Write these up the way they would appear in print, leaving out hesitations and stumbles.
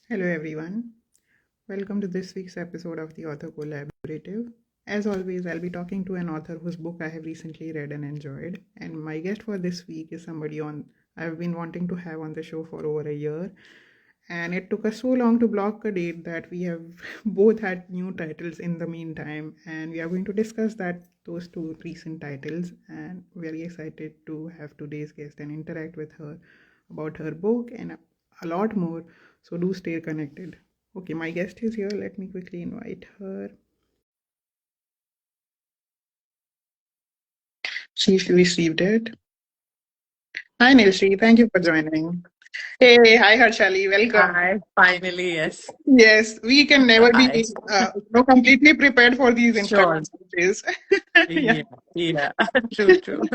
Hello, everyone. Welcome to this week's episode of the Author Collaborative. As always, I'll be talking to an author whose book I have recently read and enjoyed. And my guest for this week is somebody on I've been wanting to have on the show for over a year. And it took us so long to block a date that we have both had new titles in the meantime. And we are going to discuss those two recent titles. And very excited to have today's guest and interact with her about her book and a lot more. So do stay connected. Okay, my guest is here. Let me quickly invite her. She received it. Hi, Nilshi. Thank you for joining. Hey, hi, Harshali. Welcome. Hi, finally, yes. Yes, we can never be Hi. completely prepared for these Sure. Instagram stories. Yeah, Yeah, yeah. True, true.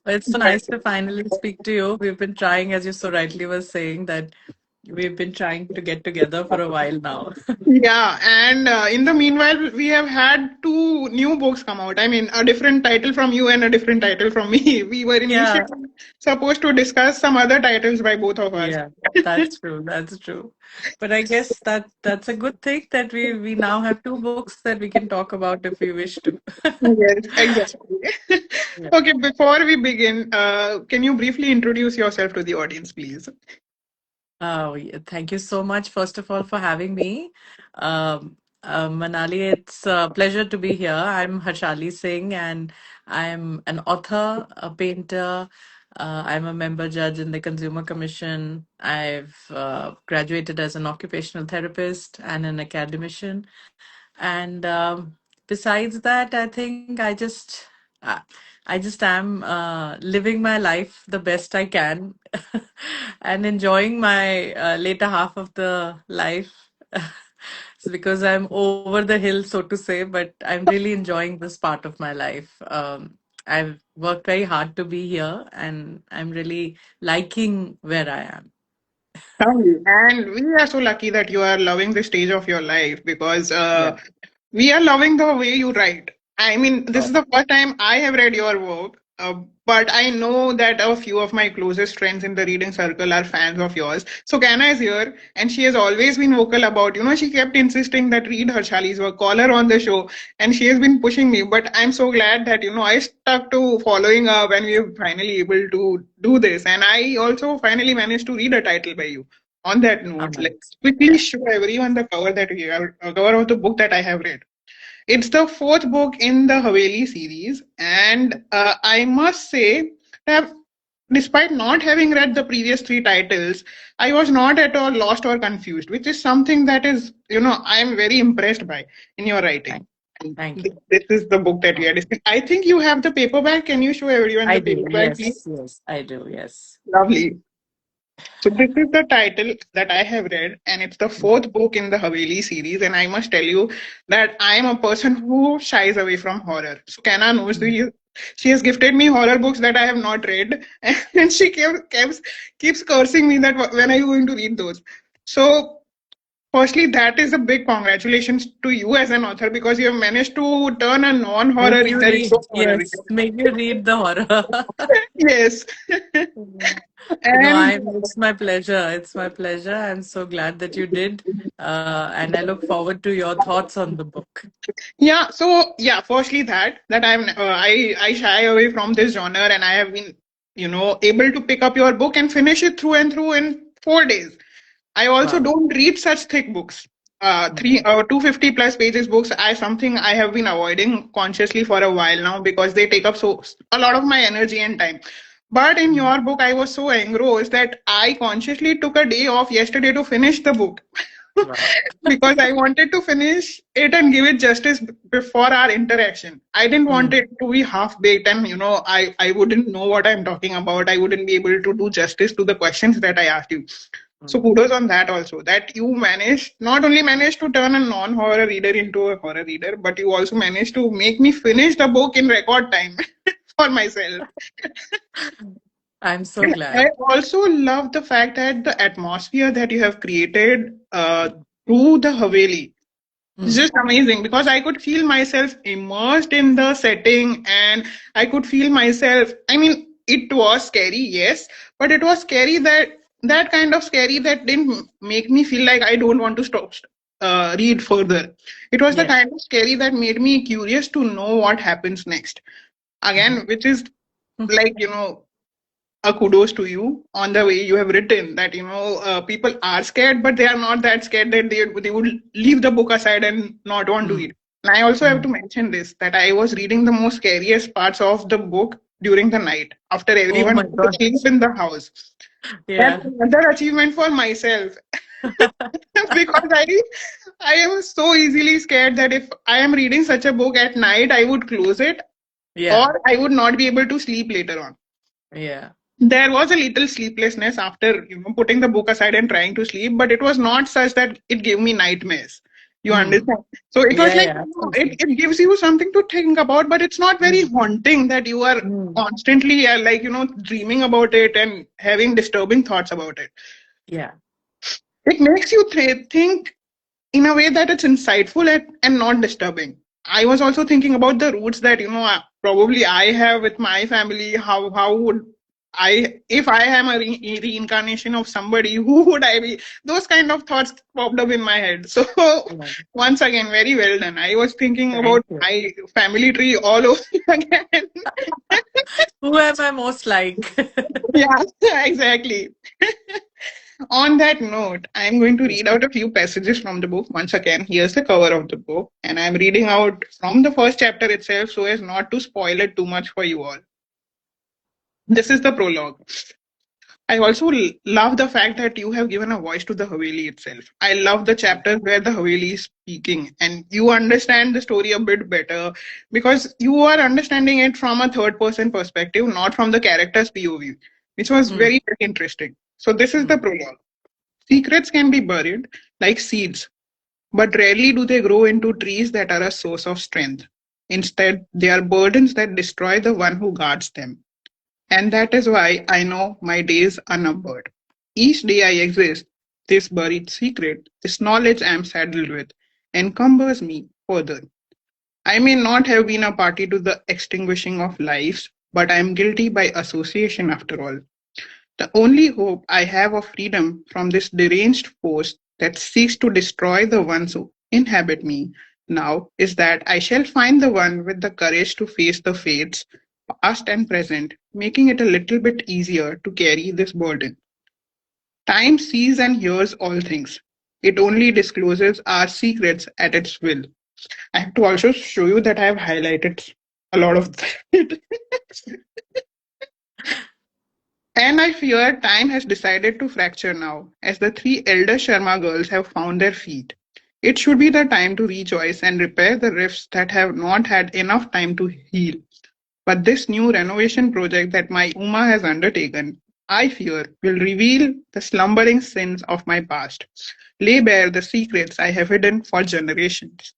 But it's so but nice to finally speak to you. We've been trying, as you so rightly were saying, that we've been trying to get together for a while now. yeah, and in the meanwhile, we have had two new books come out. I mean, a different title from you and a different title from me. We were initially Yeah, supposed to discuss some other titles by both of us. yeah. That's true. That's true. But I guess that's a good thing that we now have two books that we can talk about if we wish to. Yes, exactly. Yeah. Okay, before we begin, can you briefly introduce yourself to the audience, please? Oh, yeah. Thank you so much, first of all, for having me. Manali, it's a pleasure to be here. I'm Harshali Singh, and I'm an author, a painter. I'm a member judge in the Consumer Commission. I've graduated as an occupational therapist and an academician. And besides that, I think uh, I just am living my life the best I can and enjoying my later half of the life. It's because I'm over the hill, so to say, but I'm really enjoying this part of my life. I've worked very hard to be here, and I'm really liking where I am. Lovely. And we are so lucky that you are loving this stage of your life because Yeah. we are loving the way you write. I mean, this is Oh, the first time I have read your work, but I know that a few of my closest friends in the reading circle are fans of yours. So Kana is here, and she has always been vocal about, she kept insisting that read Harshali's work, call her on the show, and she has been pushing me. But I'm so glad that, I stuck to following her when we were finally able to do this. And I also finally managed to read a title by you. On that note, let's nice. quickly Yeah. show everyone the cover that we have, cover of the book that I have read. It's the fourth book in the Haveli series, and I must say that despite not having read the previous three titles, I was not at all lost or confused, which is something that is, I am very impressed by in your writing. Thank, And thank you. this is the book that we are discussing. I think you have the paperback. Can you show everyone I the do. paperback, please? Yes, yes, I do. Yes. Lovely. So this is the title that I have read, and it's the fourth book in the Haveli series. And I must tell you that I am a person who shies away from horror. So Kana knows Mm. the she has gifted me horror books that I have not read, and she keeps cursing me that when are you going to read those? So firstly, that is a big congratulations to you as an author because you have managed to turn a non-horror Make you reader into read. a horror Yes, reader. make you read the horror. Yes. Mm. No, And it's my pleasure. It's my pleasure. I'm so glad that you did. And I look forward to your thoughts on the book. yeah, so yeah, firstly that I shy away from this genre and I have been, able to pick up your book and finish it through and through in 4 days. I also Wow. don't read such thick books. Mm. 250 plus pages books I something I have been avoiding consciously for a while now because they take up so a lot of my energy and time. But in Mm. your book, I was so engrossed that I consciously took a day off yesterday to finish the book Wow. because I wanted to finish it and give it justice before our interaction. I didn't want Mm. it to be half baked and I wouldn't know what I'm talking about. I wouldn't be able to do justice to the questions that I asked you. So Mm. kudos on that also. That you managed not only managed to turn a non-horror reader into a horror reader, but you also managed to make me finish the book in record time for myself. I'm so And I glad. also love the fact that the atmosphere that you have created Mm. through the Haveli is Mm. just amazing because I could feel myself immersed in the setting and I could feel myself. I mean, it was scary, yes, but it was scary that that kind of scary that didn't make me feel like I don't want to stop read further. It was the Yeah. kind of scary that made me curious to know what happens next. Mhm. Again, which is like, a kudos to you on the way you have written that, people are scared, but they are not that scared that they would leave the book aside and not want to Mm. read. And I also have to Mm. mention this, that I was reading the most scariest parts of the book during the night after Oh everyone my was God. asleep in the house. That's Yeah. another achievement for myself. Because I am so easily scared that if I am reading such a book at night, I would close it Yeah. or I would not be able to sleep later on. Yeah. There was a little sleeplessness after, putting the book aside and trying to sleep, but it was not such that it gave me nightmares. You Mm. understand? So it was Yeah. like, Yeah. it, Absolutely. it gives you something to think about, but it's not very Mm. haunting that you are Mm. constantly like, dreaming about it and having disturbing thoughts about it. Yeah. It makes you think in a way that it's insightful and not disturbing. I was also thinking about the roots that probably I have with my family. How would I, if I am a reincarnation of somebody, who would I be? Those kind of thoughts popped up in my head. So Yeah. once again, very well done. I was thinking Thank about you. my family tree all over again. Who am I most like? Yeah, exactly. On that note, I'm going to read out a few passages from the book. Once again, here's the cover of the book, and I'm reading out from the first chapter itself so as not to spoil it too much for you all. This is the prologue. I also love the fact that you have given a voice to the Haveli itself. I love the chapters where the Haveli is speaking and you understand the story a bit better because you are understanding it from a third person perspective, not from the character's POV, which was Mm. very, very interesting. So, this is the Mm. prologue. Secrets can be buried like seeds, but rarely do they grow into trees that are a source of strength. Instead, they are burdens that destroy the one who guards them. And that is why I know my days are numbered. Each day I exist, this buried secret, this knowledge I am saddled with, encumbers me further. I may not have been a party to the extinguishing of lives, but I am guilty by association after all. The only hope I have of freedom from this deranged force that seeks to destroy the ones who inhabit me now is that I shall find the one with the courage to face the fates, past and present, making it a little bit easier to carry this burden. Time sees and hears all things. It only discloses our secrets at its will. I have to also show you that I have highlighted a lot of it. And I fear time has decided to fracture now, as the three elder Sharma girls have found their feet. It should be the time to rejoice and repair the rifts that have not had enough time to heal. But this new renovation project that my Uma has undertaken, I fear, will reveal the slumbering sins of my past, lay bare the secrets I have hidden for generations.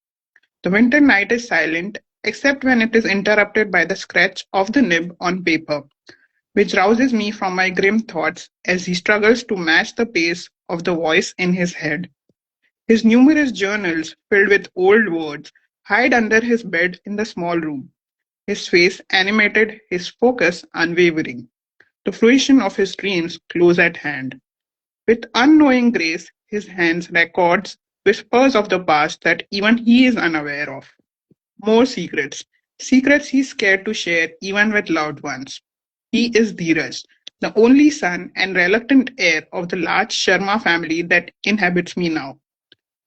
The winter night is silent, except when it is interrupted by the scratch of the nib on paper, which rouses me from my grim thoughts as he struggles to match the pace of the voice in his head. His numerous journals, filled with old words, hide under his bed in the small room, his face animated, his focus unwavering, the fruition of his dreams close at hand. With unknowing grace, his hands records whispers of the past that even he is unaware of. More secrets. Secrets he's scared to share even with loved ones. He is Dheeraj, the only son and reluctant heir of the large Sharma family that inhabits me now.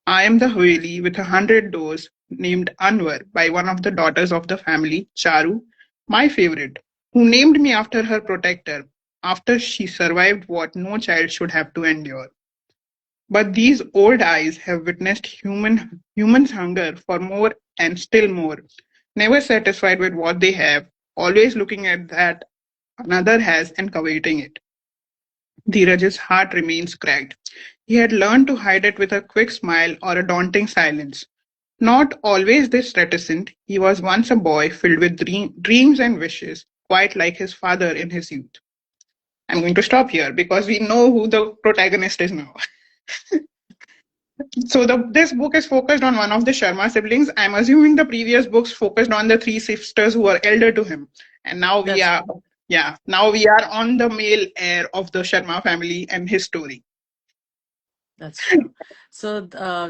I am the Haveli with 100 doors named Anwar by one of the daughters of the family, Charu, my favorite, who named me after her protector after she survived what no child should have to endure. But these old eyes have witnessed humans' hunger for more and still more, never satisfied with what they have, always looking at that another has and coveting it. Dheeraj's heart remains cracked. He had learned to hide it with a quick smile or a daunting silence. Not always this reticent, he was once a boy filled with dreams and wishes, quite like his father in his youth. I'm going to stop here because we know who the protagonist is now. So this book is focused on one of the Sharma siblings. I'm assuming the previous books focused on the three sisters who are elder to him, and now we That's are true. Yeah, now we are on the male heir of the Sharma family and his story. That's true. So,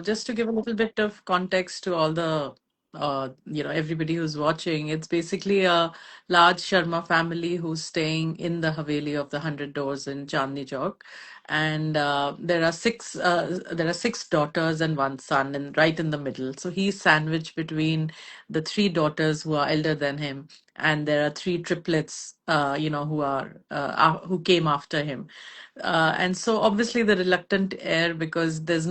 just to give a little bit of context to all the, everybody who's watching, it's basically a large Sharma family who's staying in the Haveli of the Hundred Doors in Chandni Chowk, and there are six daughters and one son, and right in the middle. So he's sandwiched between the three daughters who are elder than him, and there are three triplets, who came after him. And so obviously the reluctant heir, because there's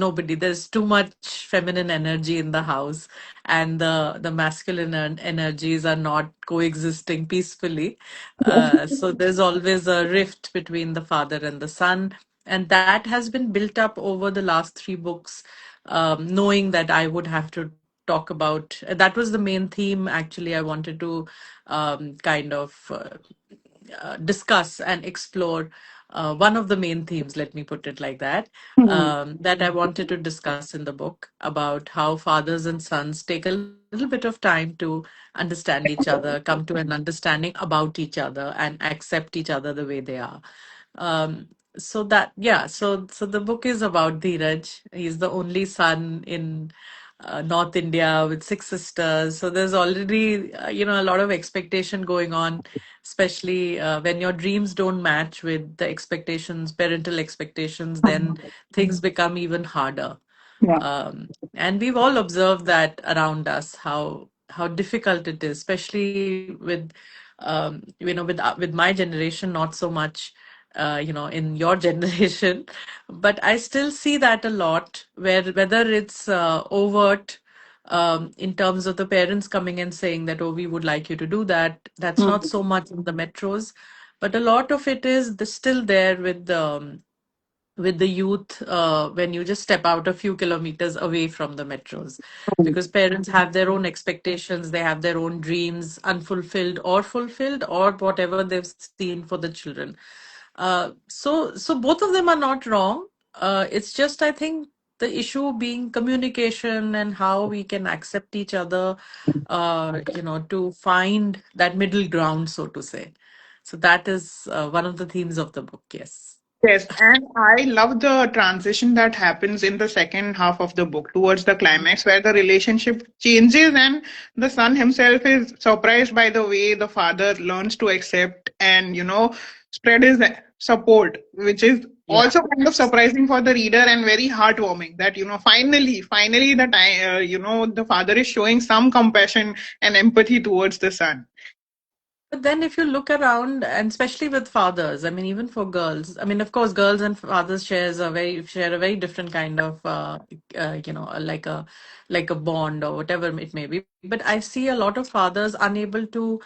too much feminine energy in the house, and the masculine energies are not coexisting peacefully. So there's always a rift between the father and the son, and that has been built up over the last three books, knowing that I would have to talk about that was the main theme actually I wanted to kind of discuss and explore. One of the main themes, let me put it like that, Hmm. that I wanted to discuss in the book, about how fathers and sons take a little bit of time to understand each other, come to an understanding about each other, and accept each other the way they are. So the book is about Dheeraj. He's the only son in North India with six sisters. So there's already, a lot of expectation going on, especially when your dreams don't match with the expectations, parental expectations, then things become even harder. Yeah. And we've all observed that around us, how difficult it is, especially with my generation, not so much, in your generation, but I still see that a lot, where whether it's overt, in terms of the parents coming and saying that, oh, we would like you to do that. That's Hmm. not so much in the metros, but a lot of it is still there with the youth, when you just step out a few kilometers away from the metros, because parents have their own expectations, they have their own dreams, unfulfilled or fulfilled, or whatever they've seen for the children. So both of them are not wrong. It's just, I think, the issue being communication and how we can accept each other, to find that middle ground, so to say. So that is one of the themes of the book. Yes. Yes, and I love the transition that happens in the second half of the book towards the climax, where the relationship changes and the son himself is surprised by the way the father learns to accept and, spread his support, which is Yeah. also kind of surprising for the reader and very heartwarming that, finally the time, the father is showing some compassion and empathy towards the son. But then if you look around, and especially with fathers, I mean, even for girls, I mean, of course, girls and fathers share a very different kind of, like a bond or whatever it may be. But I see a lot of fathers unable to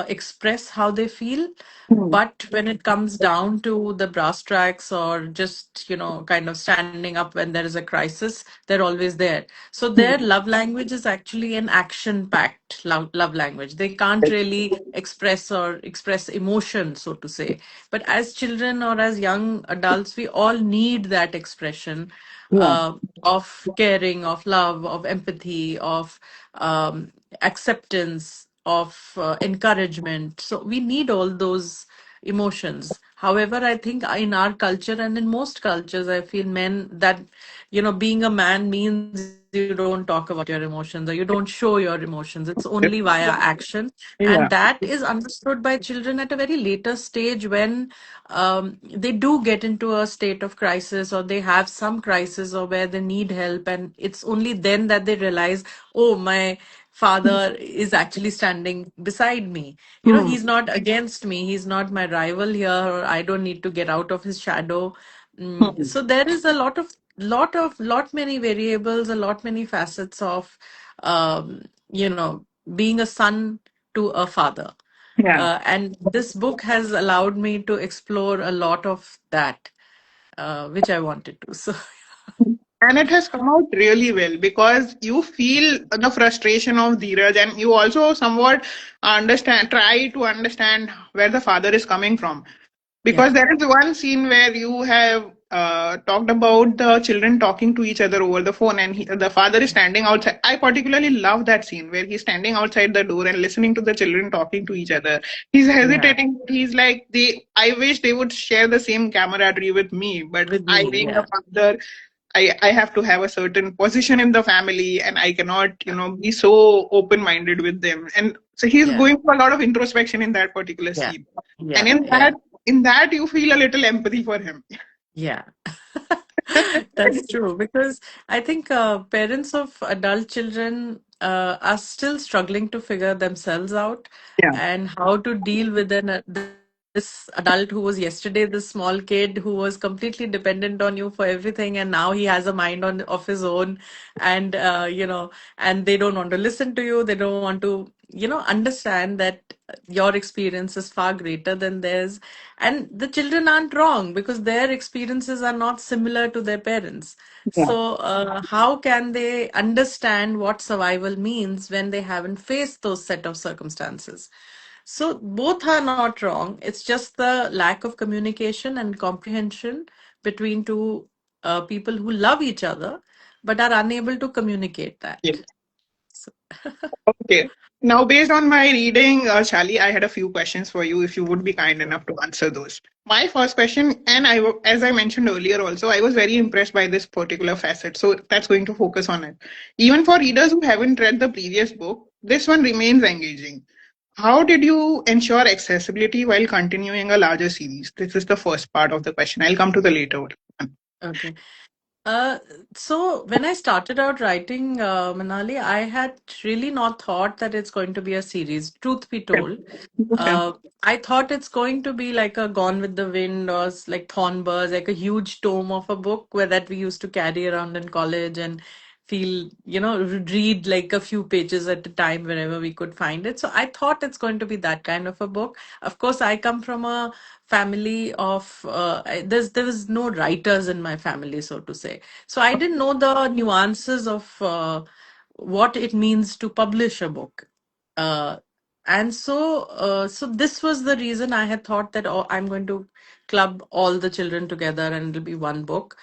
express how they feel. Hmm. But when it comes down to the brass tracks, or just, kind of standing up when there is a crisis, they're always there. So their love language is actually an action-packed love language. They can't really express emotion, so to say. But as children or as young adults, we all need that expression, Yeah. of caring, of love, of empathy, of acceptance, of encouragement. So we need all those emotions. However, I think in our culture and in most cultures, I feel men that, being a man means you don't talk about your emotions, or you don't show your emotions. It's only via action. And Yeah. that is understood by children at a very later stage, when they do get into a state of crisis, or they have some crisis, or where they need help. And it's only then that they realize, oh, my father is actually standing beside me. Hmm. He's not against me. He's not my rival here, or I don't need to get out of his shadow. Hmm. So there is a lot many variables, a lot many facets of, being a son to a father. Yeah. And this book has allowed me to explore a lot of that, which I wanted to. So, And it has come out really well because you feel the frustration of Dheeraj and you also somewhat try to understand where the father is coming from. yeah, Because there is one scene where you have talked about the children talking to each other over the phone, and the father is standing outside. I particularly love that scene where he's standing outside the door and listening to the children talking to each other. He's Yeah. hesitating. He's like, "They. I wish they would share the same camaraderie with me, but With I, me. being a Yeah. father, I have to have a certain position in the family, and I cannot, be so open-minded with them." And so he's Yeah. going through a lot of introspection in that particular Yeah. scene. And Yeah. in Yeah. that you feel a little empathy for him. Yeah, that's true. Because I think parents of adult children are still struggling to figure themselves out Yeah. and how to deal with this adult who was yesterday this small kid who was completely dependent on you for everything, and now he has a mind of his own, and and they don't want to listen to you. They don't want to, understand that your experience is far greater than theirs, and the children aren't wrong because their experiences are not similar to their parents. Yeah. So, how can they understand what survival means when they haven't faced those set of circumstances? So, both are not wrong. It's just the lack of communication and comprehension between two people who love each other but are unable to communicate Yeah. that. So, Okay. Now, based on my reading, Shali, I had a few questions for you if you would be kind sure. enough to answer those. My first question, and as I mentioned earlier also, I was very impressed by this particular facet. So that's going to focus on it. Even for readers who haven't read the previous book, this one remains engaging. How did you ensure accessibility while continuing a larger series? This is the first part of the question. I'll come to the later one. Okay. Uh, so when I started out writing Manali, I had really not thought that it's going to be a series. Truth be Okay. told, Okay. I thought it's going to be like a Gone with the Wind or like Thornburst, like a huge tome of a book where that we used to carry around in college and feel, read like a few pages at a time wherever we could find it. So I thought it's going to be that kind of a book. Of course, I come from a family of there was no writers in my family, so to say. So I didn't know the nuances of what it means to publish a book. Uh, and so this was the reason I had thought that, oh, I'm going to club all the children together and it'll be one book.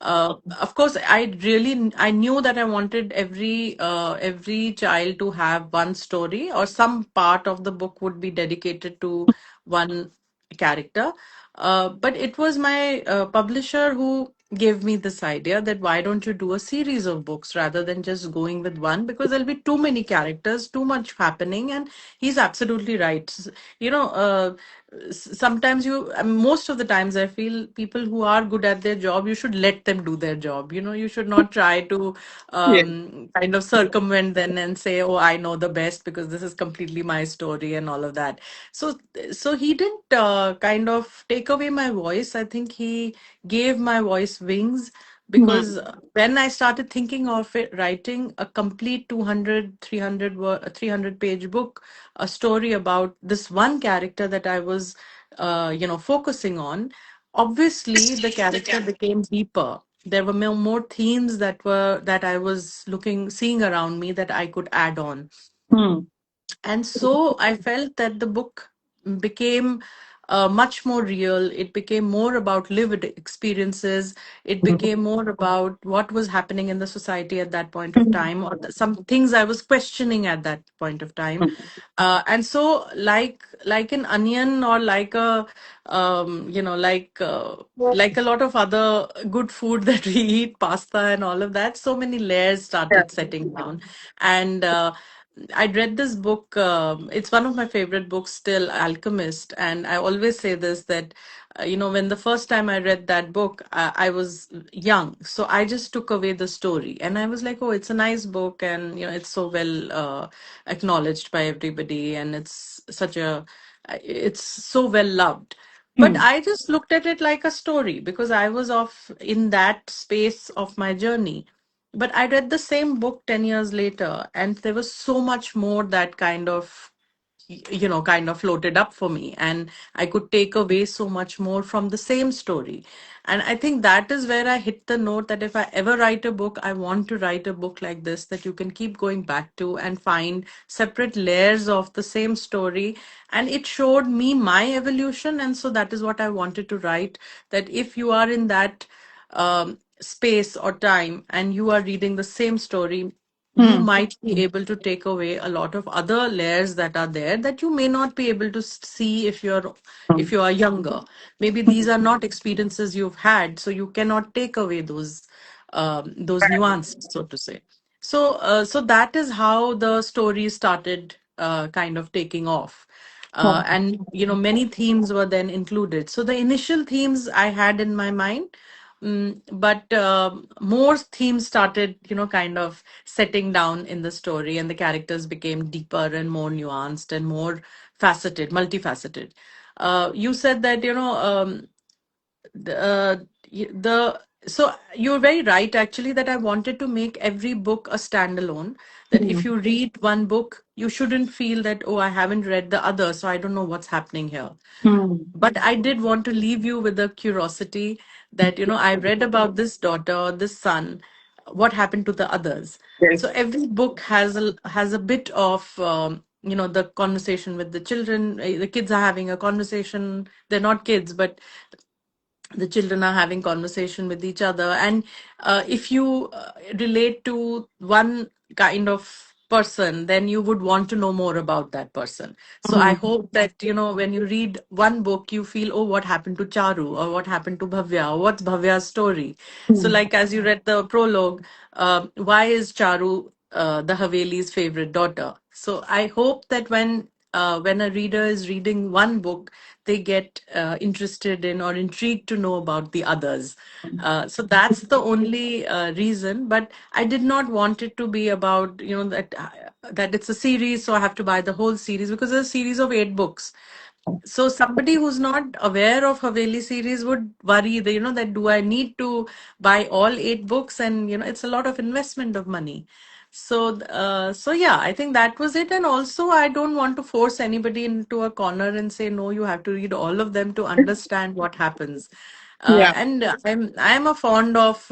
Of course, I knew that I wanted every child to have one story, or some part of the book would be dedicated to one character. But it was my publisher who gave me this idea that why don't you do a series of books rather than just going with one, because there'll be too many characters, too much happening, and he's absolutely right. You know, sometimes most of the times I feel people who are good at their job, you should let them do their job. You should not try to Yeah. kind of circumvent them and say, oh, I know the best because this is completely my story and all of that. So he didn't kind of take away my voice. I think he gave my voice wings, Hmm. because when I started thinking of it, writing a complete 200, 300 page book, a story about this one character that I was, focusing on, obviously the character became deeper. There were more themes that I was seeing around me that I could add on. Hmm. And so I felt that the book became much more real. It became more about lived experiences. It became more about what was happening in the society at that point of time, or some things I was questioning at that point of time. And so, like an onion, or like a like a lot of other good food that we eat, pasta and all of that, so many layers Yeah. started setting down. And I'd read this book. It's one of my favorite books still, Alchemist. And I always say this, that, when the first time I read that book, I was young. So I just took away the story. And I was like, oh, it's a nice book. And, it's so well acknowledged by everybody. And it's so well loved. But Hmm. I just looked at it like a story because I was off in that space of my journey. But I read the same book 10 years later, and there was so much more that kind of kind of floated up for me, and I could take away so much more from the same story. And I think that is where I hit the note that if I ever write a book, I want to write a book like this that you can keep going back to and find separate layers of the same story. And it showed me my evolution, and so that is what I wanted to write, that if you are in that space or time and you are reading the same story, you Hmm. might be able to take away a lot of other layers that are there that you may not be able to see if you are younger. Maybe these are not experiences you've had, so you cannot take away those nuances, so to say. So that is how the story started kind of taking off. And many themes were then included. So the initial themes I had in my mind, but more themes started, kind of setting down in the story, and the characters became deeper and more nuanced and more faceted, multifaceted. You said that, the, uh, the so you're very right, actually, that I wanted to make every book a standalone. That if Hmm. you read one book, you shouldn't feel that, oh, I haven't read the other, so I don't know what's happening here. Hmm. But I did want to leave you with a curiosity that, I read about this daughter, this son, what happened to the others. So Yes. every book has a bit of, the conversation with the children. The kids are having a conversation. They're not kids, but the children are having conversation with each other. And if you relate to one kind of person, then you would want to know more about that person. So I Hmm. hope that, when you read one book, you feel, oh, what happened to Charu, or what happened to Bhavya, or what's Bhavya's story. So Hmm. like, as you read the prologue, why is Charu the Haveli's favorite daughter? So I hope that when a reader is reading one book, they get interested in or intrigued to know about the others. So that's the only reason. But I did not want it to be about, that it's a series, so I have to buy the whole series, because there's a series of 8 books. So somebody who's not aware of Haveli series would worry that, that do I need to buy all 8 books? And, it's a lot of investment of money. So yeah, I think that was it. And also, I don't want to force anybody into a corner and say, no, you have to read all of them to understand what happens. Yeah. And I'm a fond of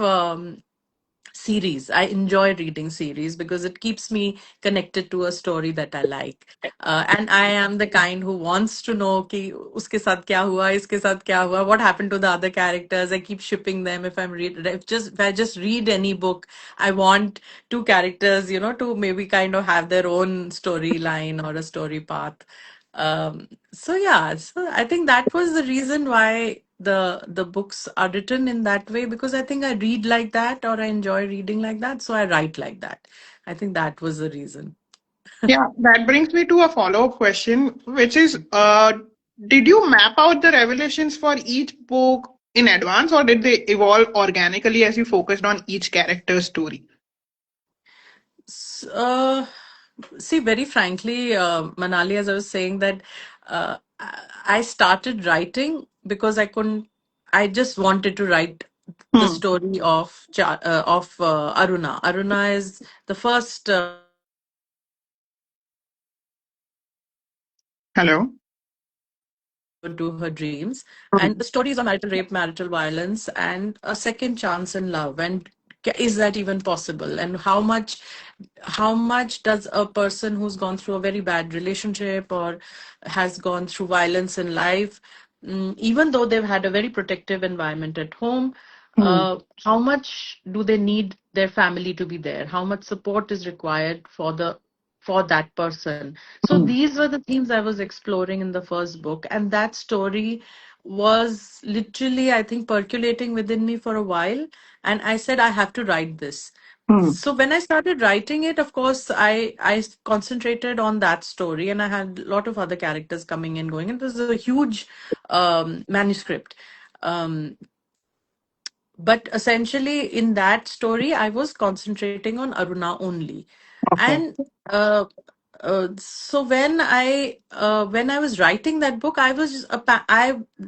series. I enjoy reading series because it keeps me connected to a story that I like. And I am the kind who wants to know कि उसके साथ क्या हुआ, इसके साथ क्या हुआ, what happened to the other characters. I keep shipping them. If I just read any book, I want 2 characters, to maybe kind of have their own storyline or a story path. So yeah, so I think that was the reason why the books are written in that way, because I think I read like that, or I enjoy reading like that, so I write like that. I think that was the reason. Yeah, that brings me to a follow-up question, which is, did you map out the revelations for each book in advance, or did they evolve organically as you focused on each character's story? S- Uh, See, very frankly, Manali, as I was saying, that I started writing because I couldn't. I just wanted to write the Hmm. story of Aruna. Aruna is the first Hello. into her dreams. And Hmm. the story is on marital rape, marital violence, and a second chance in love. And is that even possible? And how much does a person who's gone through a very bad relationship or has gone through violence in life, even though they've had a very protective environment at home, Hmm. how much do they need their family to be there? How much support is required for that person? So Hmm. these were the themes I was exploring in the first book, and that story was literally, I think, percolating within me for a while. And I said, I have to write this. Hmm. So when I started writing it, of course, I concentrated on that story, and I had a lot of other characters coming and going. It was a huge manuscript. Um, but essentially, in that story, I was concentrating on Aruna only. Okay. And uh, So when I was writing that book, I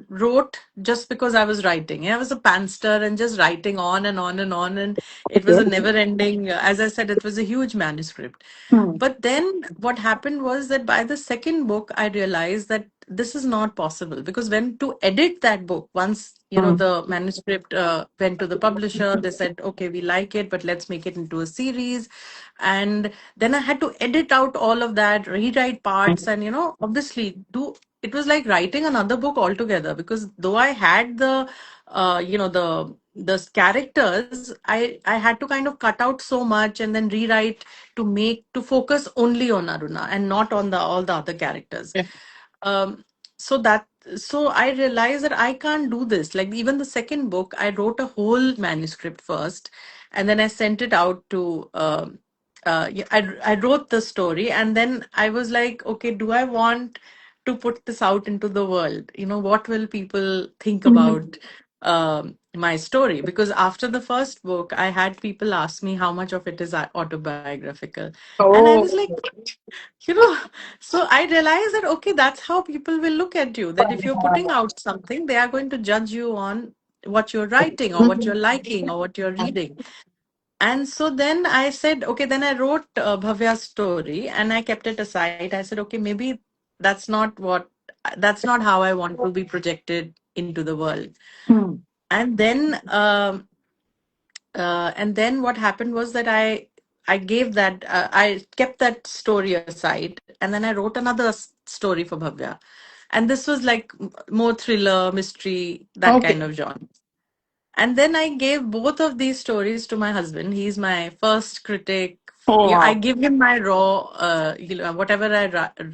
wrote just because I was writing. I was a pantser and just writing on and on and on, and it was Okay. a never-ending. As I said, it was a huge manuscript. Hmm. But then what happened was that by the second book, I realized that this is not possible, because when to edit that book, once Hmm. the manuscript went to the publisher, they said, okay, we like it, but let's make it into a series. And then I had to edit out all of that, rewrite parts, and obviously do it was like writing another book altogether, because though I had the characters, I had to kind of cut out so much and then rewrite to focus only on Aruna and not on the all the other characters. Yeah. Um, so that so I realized that I can't do this. Like, even the second book, I wrote a whole manuscript first, and then I sent it out to. Yeah, I wrote the story, and then I was like, okay, do I want to put this out into the world? What will people think Hmm. about my story? Because after the first book, I had people ask me how much of it is autobiographical, and I was Oh. like, you know, so I realized that, okay, that's how people will look at you. That if you're putting out something, they are going to judge you on what you're writing or what you're liking or what you're reading. And so then I said, okay, then I wrote Bhavya's story and I kept it aside. I said, okay, maybe that's not what, that's not how I want to be projected into the world. Hmm. And then what happened was that I gave that I kept that story aside, and then I wrote another story for Bhavya, and this was like more thriller, mystery, that kind Okay. of genre. And then I gave both of these stories to my husband. He's my first critic. Oh I wow. give him my raw, whatever I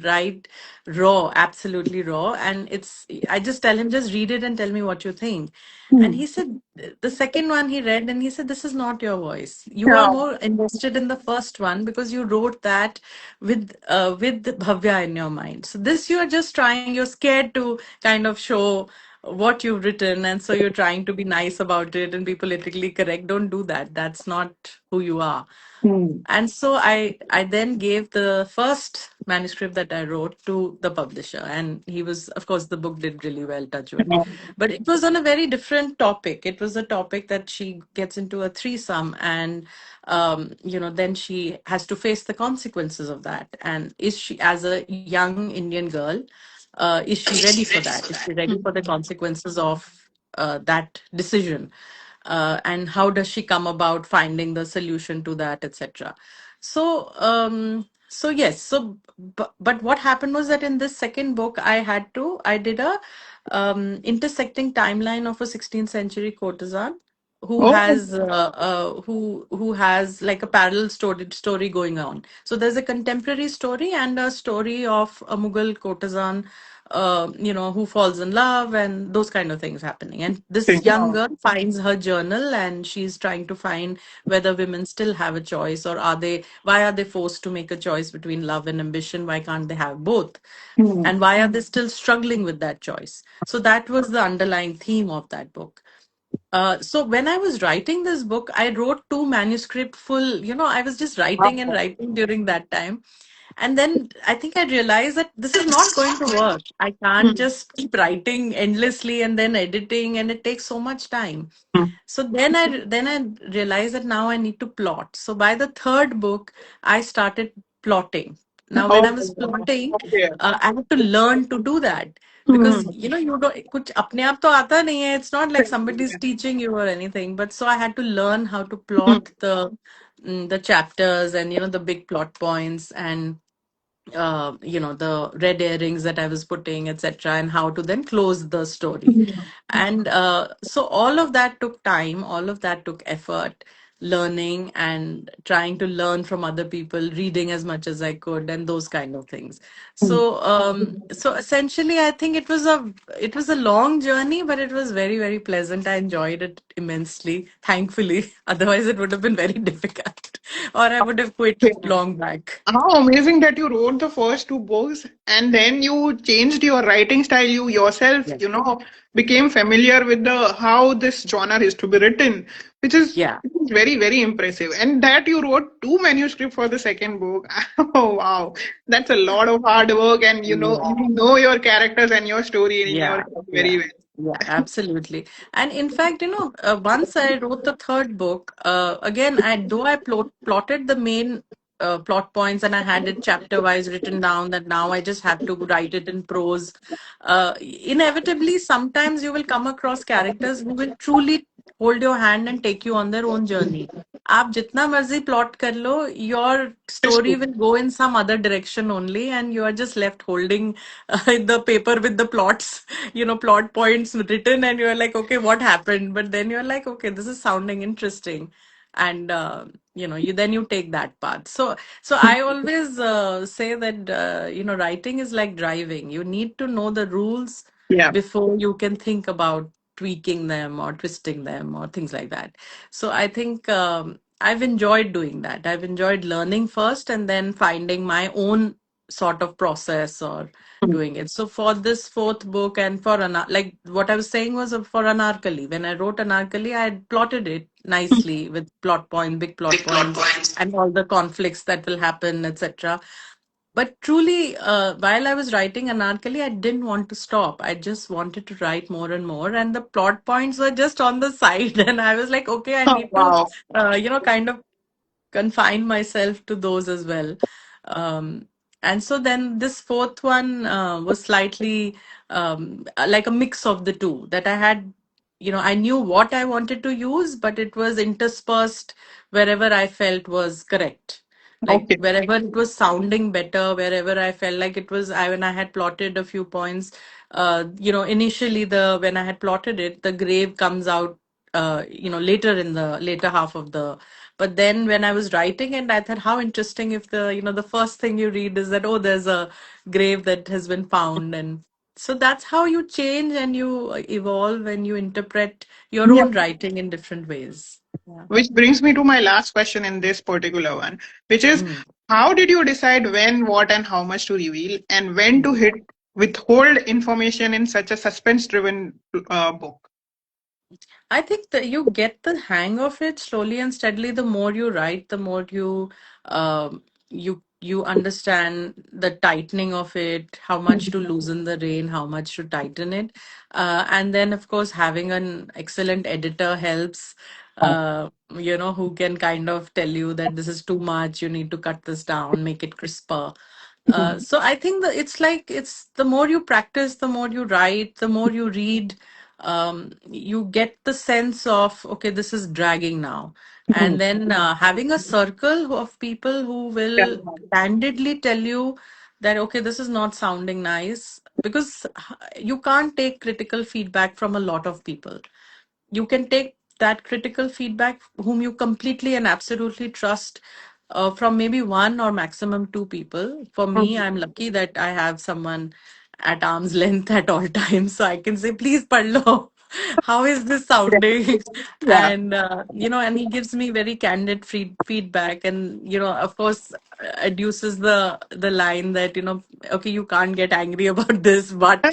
write, raw, absolutely raw. And I just tell him, just read it and tell me what you think. And Hmm. he said, the second one he read, and he said, this is not your voice. You are Yeah. more invested in the first one because you wrote that with Bhavya in your mind. So this you are just trying, you're scared to kind of show what you've written, and so you're trying to be nice about it and be politically correct. Don't do that. That's not who you are. Hmm. And so I then gave the first manuscript that I wrote to the publisher, and he was, of course, the book did really well, touch wood. But it was on a very different topic. It was a topic that she gets into a threesome, and then she has to face the consequences of that. And is she, as a young Indian girl, is she ready for that? Is she ready for the consequences of that decision? And how does she come about finding the solution to that, etc. So yes, but what happened was that in this second book, I did a intersecting timeline of a 16th century courtesan Oh. who has like a parallel story going on. So there's a contemporary story and a story of a Mughal courtesan, who falls in love, and those kind of things happening. And Okay. this young girl finds her journal, and she's trying to find whether women still have a choice, or why are they forced to make a choice between love and ambition? Why can't they have both? Hmm. And why are they still struggling with that choice? So that was the underlying theme of that book. So when I was writing this book, I wrote two manuscript full, I was just writing and Wow. writing during that time. And then I think I realized that this is not going to work. I can't Hmm. just keep writing endlessly and then editing, and it takes so much time. Hmm. So then I realized that now I need to plot. So by the third book, I started plotting. Now, when I was Oh. plotting, Okay. I had to learn to do that, because Hmm. you don't कुछ अपने आप तो आता नहीं है. It's not like somebody's teaching you or anything. But so I had to learn how to Hmm. plot the chapters, and the big plot points, and the red herrings that I was putting, etc., and how to then close the story. And so all of that took time, all of that took effort, learning and trying to learn from other people, reading as much as I could, and those kind of things. Hmm. So essentially, I think it was a long journey, but it was very, pleasant. I enjoyed it immensely, thankfully. Otherwise, it would have been very difficult. or I would have quit long back. How amazing that you wrote the first two books and then you changed your writing style. You yourself, Yeah. became familiar with the how this genre is to be written, which is Yeah. very, very impressive. And that you wrote two manuscripts for the second book. Oh wow, that's a lot of hard work, and Yeah. you know your characters and your story in your Yeah, head very yeah, well. yeah, absolutely. And in fact, once I wrote the third book, again, I plotted the main plot points and I had it chapter wise written down that now I just have to write it in prose. Inevitably, sometimes you will come across characters who will truly hold your hand and take you on their own journey. आप जितना मर्जी plot कर लो, your It's story true. will go in some other direction only, and you are just left holding the paper with the plots, plot points written, and you're like, okay, what happened? But then you're like, okay, this is sounding interesting, and you take that path. So I always say that writing is like driving. You need to know the rules Yeah. before you can think about tweaking them or twisting them or things like that. So I think I've enjoyed doing that. I've enjoyed learning first and then finding my own sort of process or doing it. So for this fourth book and for like what I was saying was for Anarkali. When I wrote Anarkali, I had plotted it nicely with big plot Big plot points, points. and all the conflicts that will happen, etc. But truly, while I was writing Anarkali, I didn't want to stop. I just wanted to write more and more, and the plot points were just on the side. And I was like, okay, I Oh need to, wow. kind of confine myself to those as well. Um, and so then this fourth one was slightly like a mix of the two that I had, I knew what I wanted to use, but it was interspersed wherever I felt was correct. Like Okay. wherever it was sounding better, wherever I felt like it was, when I had plotted a few points, initially when I had plotted it, the grave comes out, later in the later half of the. But then when I was writing it, I thought, how interesting if the first thing you read is that, oh, there's a grave that has been found. And so that's how you change and you evolve and you interpret your Yeah. own writing in different ways. Yeah. Which brings me to my last question in this particular one, which is Mm. how did you decide when, what, and how much to reveal, and when to hit withhold information in such a suspense-driven book? I think that you get the hang of it slowly and steadily. The more you write, the more you understand the tightening of it, how much to loosen the rein, how much to tighten it, and then of course having an excellent editor helps. Who can kind of tell you that this is too much, you need to cut this down, make it crisper. So I think that it's the more you practice, the more you write, the more you read, you get the sense of, okay, this is dragging now. And then having a circle of people who Yeah. will candidly tell you that, okay, this is not sounding nice, because you can't take critical feedback from a lot of people. You can take that critical feedback whom you completely and absolutely trust, from maybe one or maximum two people. For me, I'm lucky that I have someone at arm's length at all times, so I can say, please parlo, how is this sounding? Yeah. And he gives me very candid feedback, and of course, adduces the line that, okay, you can't get angry about this, but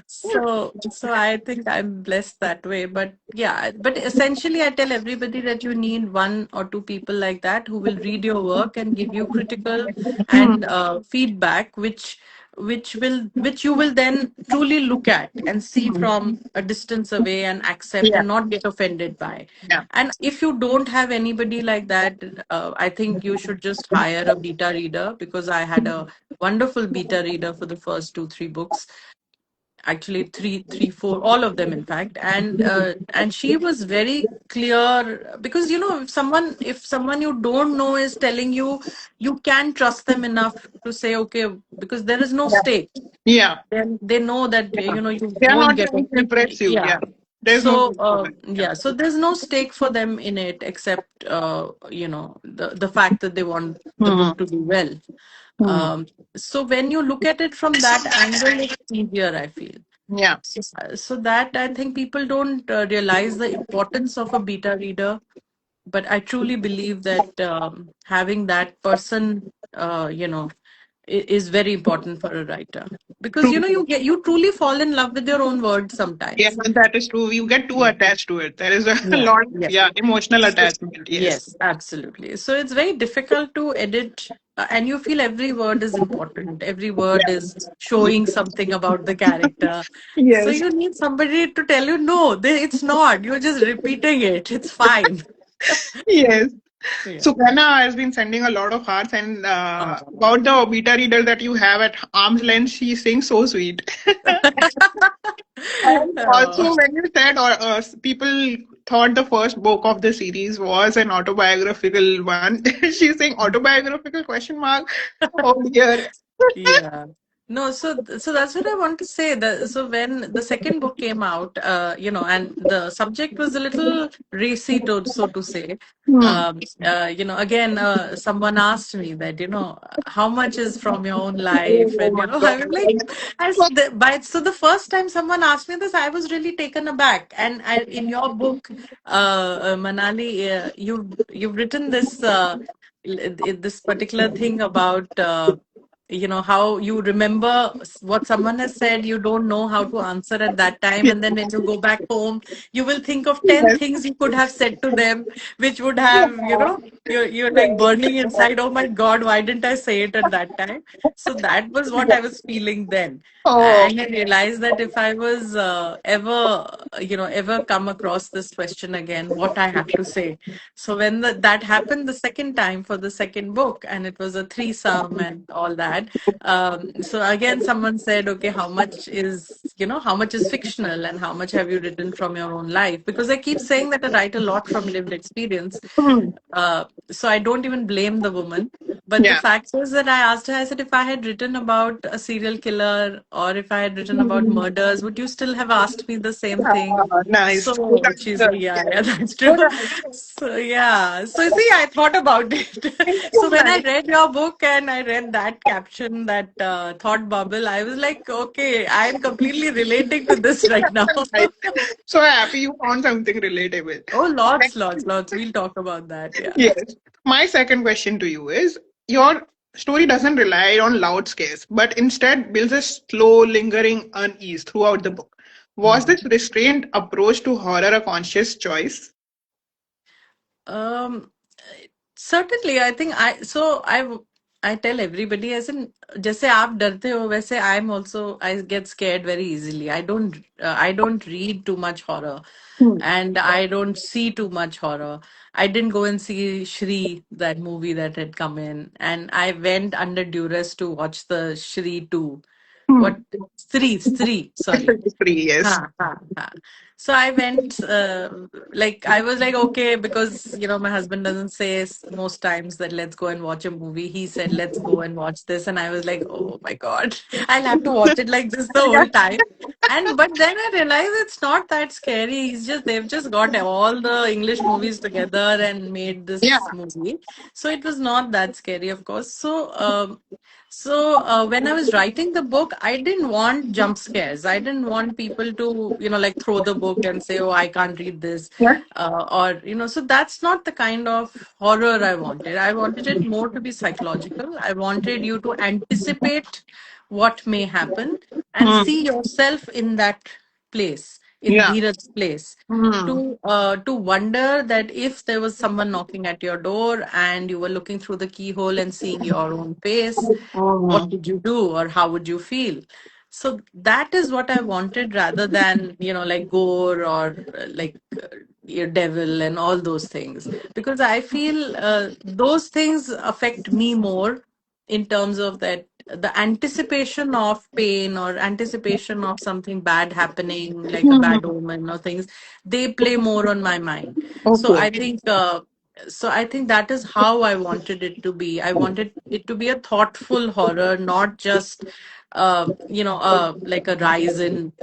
so I think I'm blessed that way. But yeah, but essentially I tell everybody that you need one or two people like that who will read your work and give you critical and feedback, which you will then truly look at and see from a distance away and accept Yeah. and not get offended by. Yeah. And if you don't have anybody like that, I think you should just hire a beta reader, because I had a wonderful beta reader for the first two, three books, actually three, four, all of them, in fact. And she was very clear, because if someone you don't know is telling you, you can trust them enough to say, okay, because there is no Yeah. stake. Yeah. Then they know that Yeah. you They are won't not get trying to impress you. yeah. Yeah. There's no So need for that. Yeah. so there's no stake for them in it, except the fact that they want the Hmm. book to do well. Hmm. um, so when you look at it from that angle, it's easier, I feel. Yeah. So that I think people don't realize the importance of a beta reader, but I truly believe that having that person, is very important for a writer, because True. you truly fall in love with your own words Yeah, sometimes. that is true. You get too Yeah. attached to it. There is a Yeah. lot, Yes. yeah, emotional So, attachment. Yes. yes, absolutely. So it's very difficult to edit, and you feel every word is important. Every word is Yeah. showing something about the character. So Yes. you need somebody to tell you, no, it's not. You're just repeating it. It's fine. Yes. Yeah. Sukarna has been sending a lot of hearts, and Oh. about the beta reader that you have at arm's length, she sings so sweet. And Oh. also, when you said people thought the first book of the series was an autobiographical one, she's saying autobiographical question mark. Oh dear. Yeah. No, so that's what I want to say. So when the second book came out, and the subject was a little racy, so to say. Hmm. Again, someone asked me that, how much is from your own life, Oh and my I was like, God. so the first time someone asked me this, I was really taken aback. And in your book, Manali, you've written this particular thing about. How you remember what someone has said, you don't know how to answer at that time, and then when you go back home, you will think of 10 Yes. things you could have said to them, which would have, you're like burning inside. Oh my God, why didn't I say it at that time? So that was what I was feeling then. Oh. And I realized that if I was ever come across this question again, what I have to say. So when that happened the second time for the second book, and it was a threesome and all that. So again, someone said, okay, how much is fictional and how much have you written from your own life? Because I keep saying that I write a lot from lived experience. Hmm. So I don't even blame the woman. But the Yeah. fact is that I asked her, I said, if I had written about a serial killer or if I had written about Hmm. murders, would you still have asked me the same thing? Ah, nice. Good So she's answer. like, yeah, Yes. yeah, that's Good true. answer. So yeah. So see, I thought about it. Thank So you, when I man. read your book and I read that caption, that thought bubble, I was like, okay, I'm completely relating to this right now. Nice. So happy you found something relatable. Oh, lots, lots, lots. We'll talk about that. Yeah. Yes. My second question to you is your story doesn't rely on loud scares, but instead builds a slow, lingering unease throughout the book. Was Hmm. this restrained approach to horror a conscious choice? Um, Certainly, I think I tell everybody, as in जैसे आप डरते हो वैसे I'm also, I get scared very easily. I don't read too much horror, Hmm. and I don't see too much horror. I didn't go and see Shri, that movie that had come in, and I went under duress to watch the Shri 2. Hmm. What? Three, sorry. Free, yes. Ha. So I went, like, I was like, okay, because, my husband doesn't say most times that let's go and watch a movie. He said, let's go and watch this. And I was like, oh my God, I'll have to watch it like this the Yeah. whole time. But then I realized it's not that scary. They've just got all the English movies together and made Yeah. this movie. So it was not that scary, of course. When I was writing the book, I didn't want jump scares. I didn't want people to, like throw the book and say, "Oh, I can't read this," Yeah. So that's not the kind of horror I wanted. I wanted it more to be psychological. I wanted you to anticipate what may happen and Hmm. see yourself in that place, in Yeah. Dheeraj's place, Hmm. to wonder that if there was someone knocking at your door and you were looking through the keyhole and seeing your own face, what Hmm. would you do or how would you feel? So that is what I wanted, rather than, like gore or your devil and all those things, because I feel those things affect me more, in terms of that the anticipation of pain or anticipation of something bad happening, like a bad Hmm. omen or things, they play more on my mind. so Okay. i think uh, so I think that is how I wanted it to be. I wanted it to be a thoughtful horror, not just like a rise in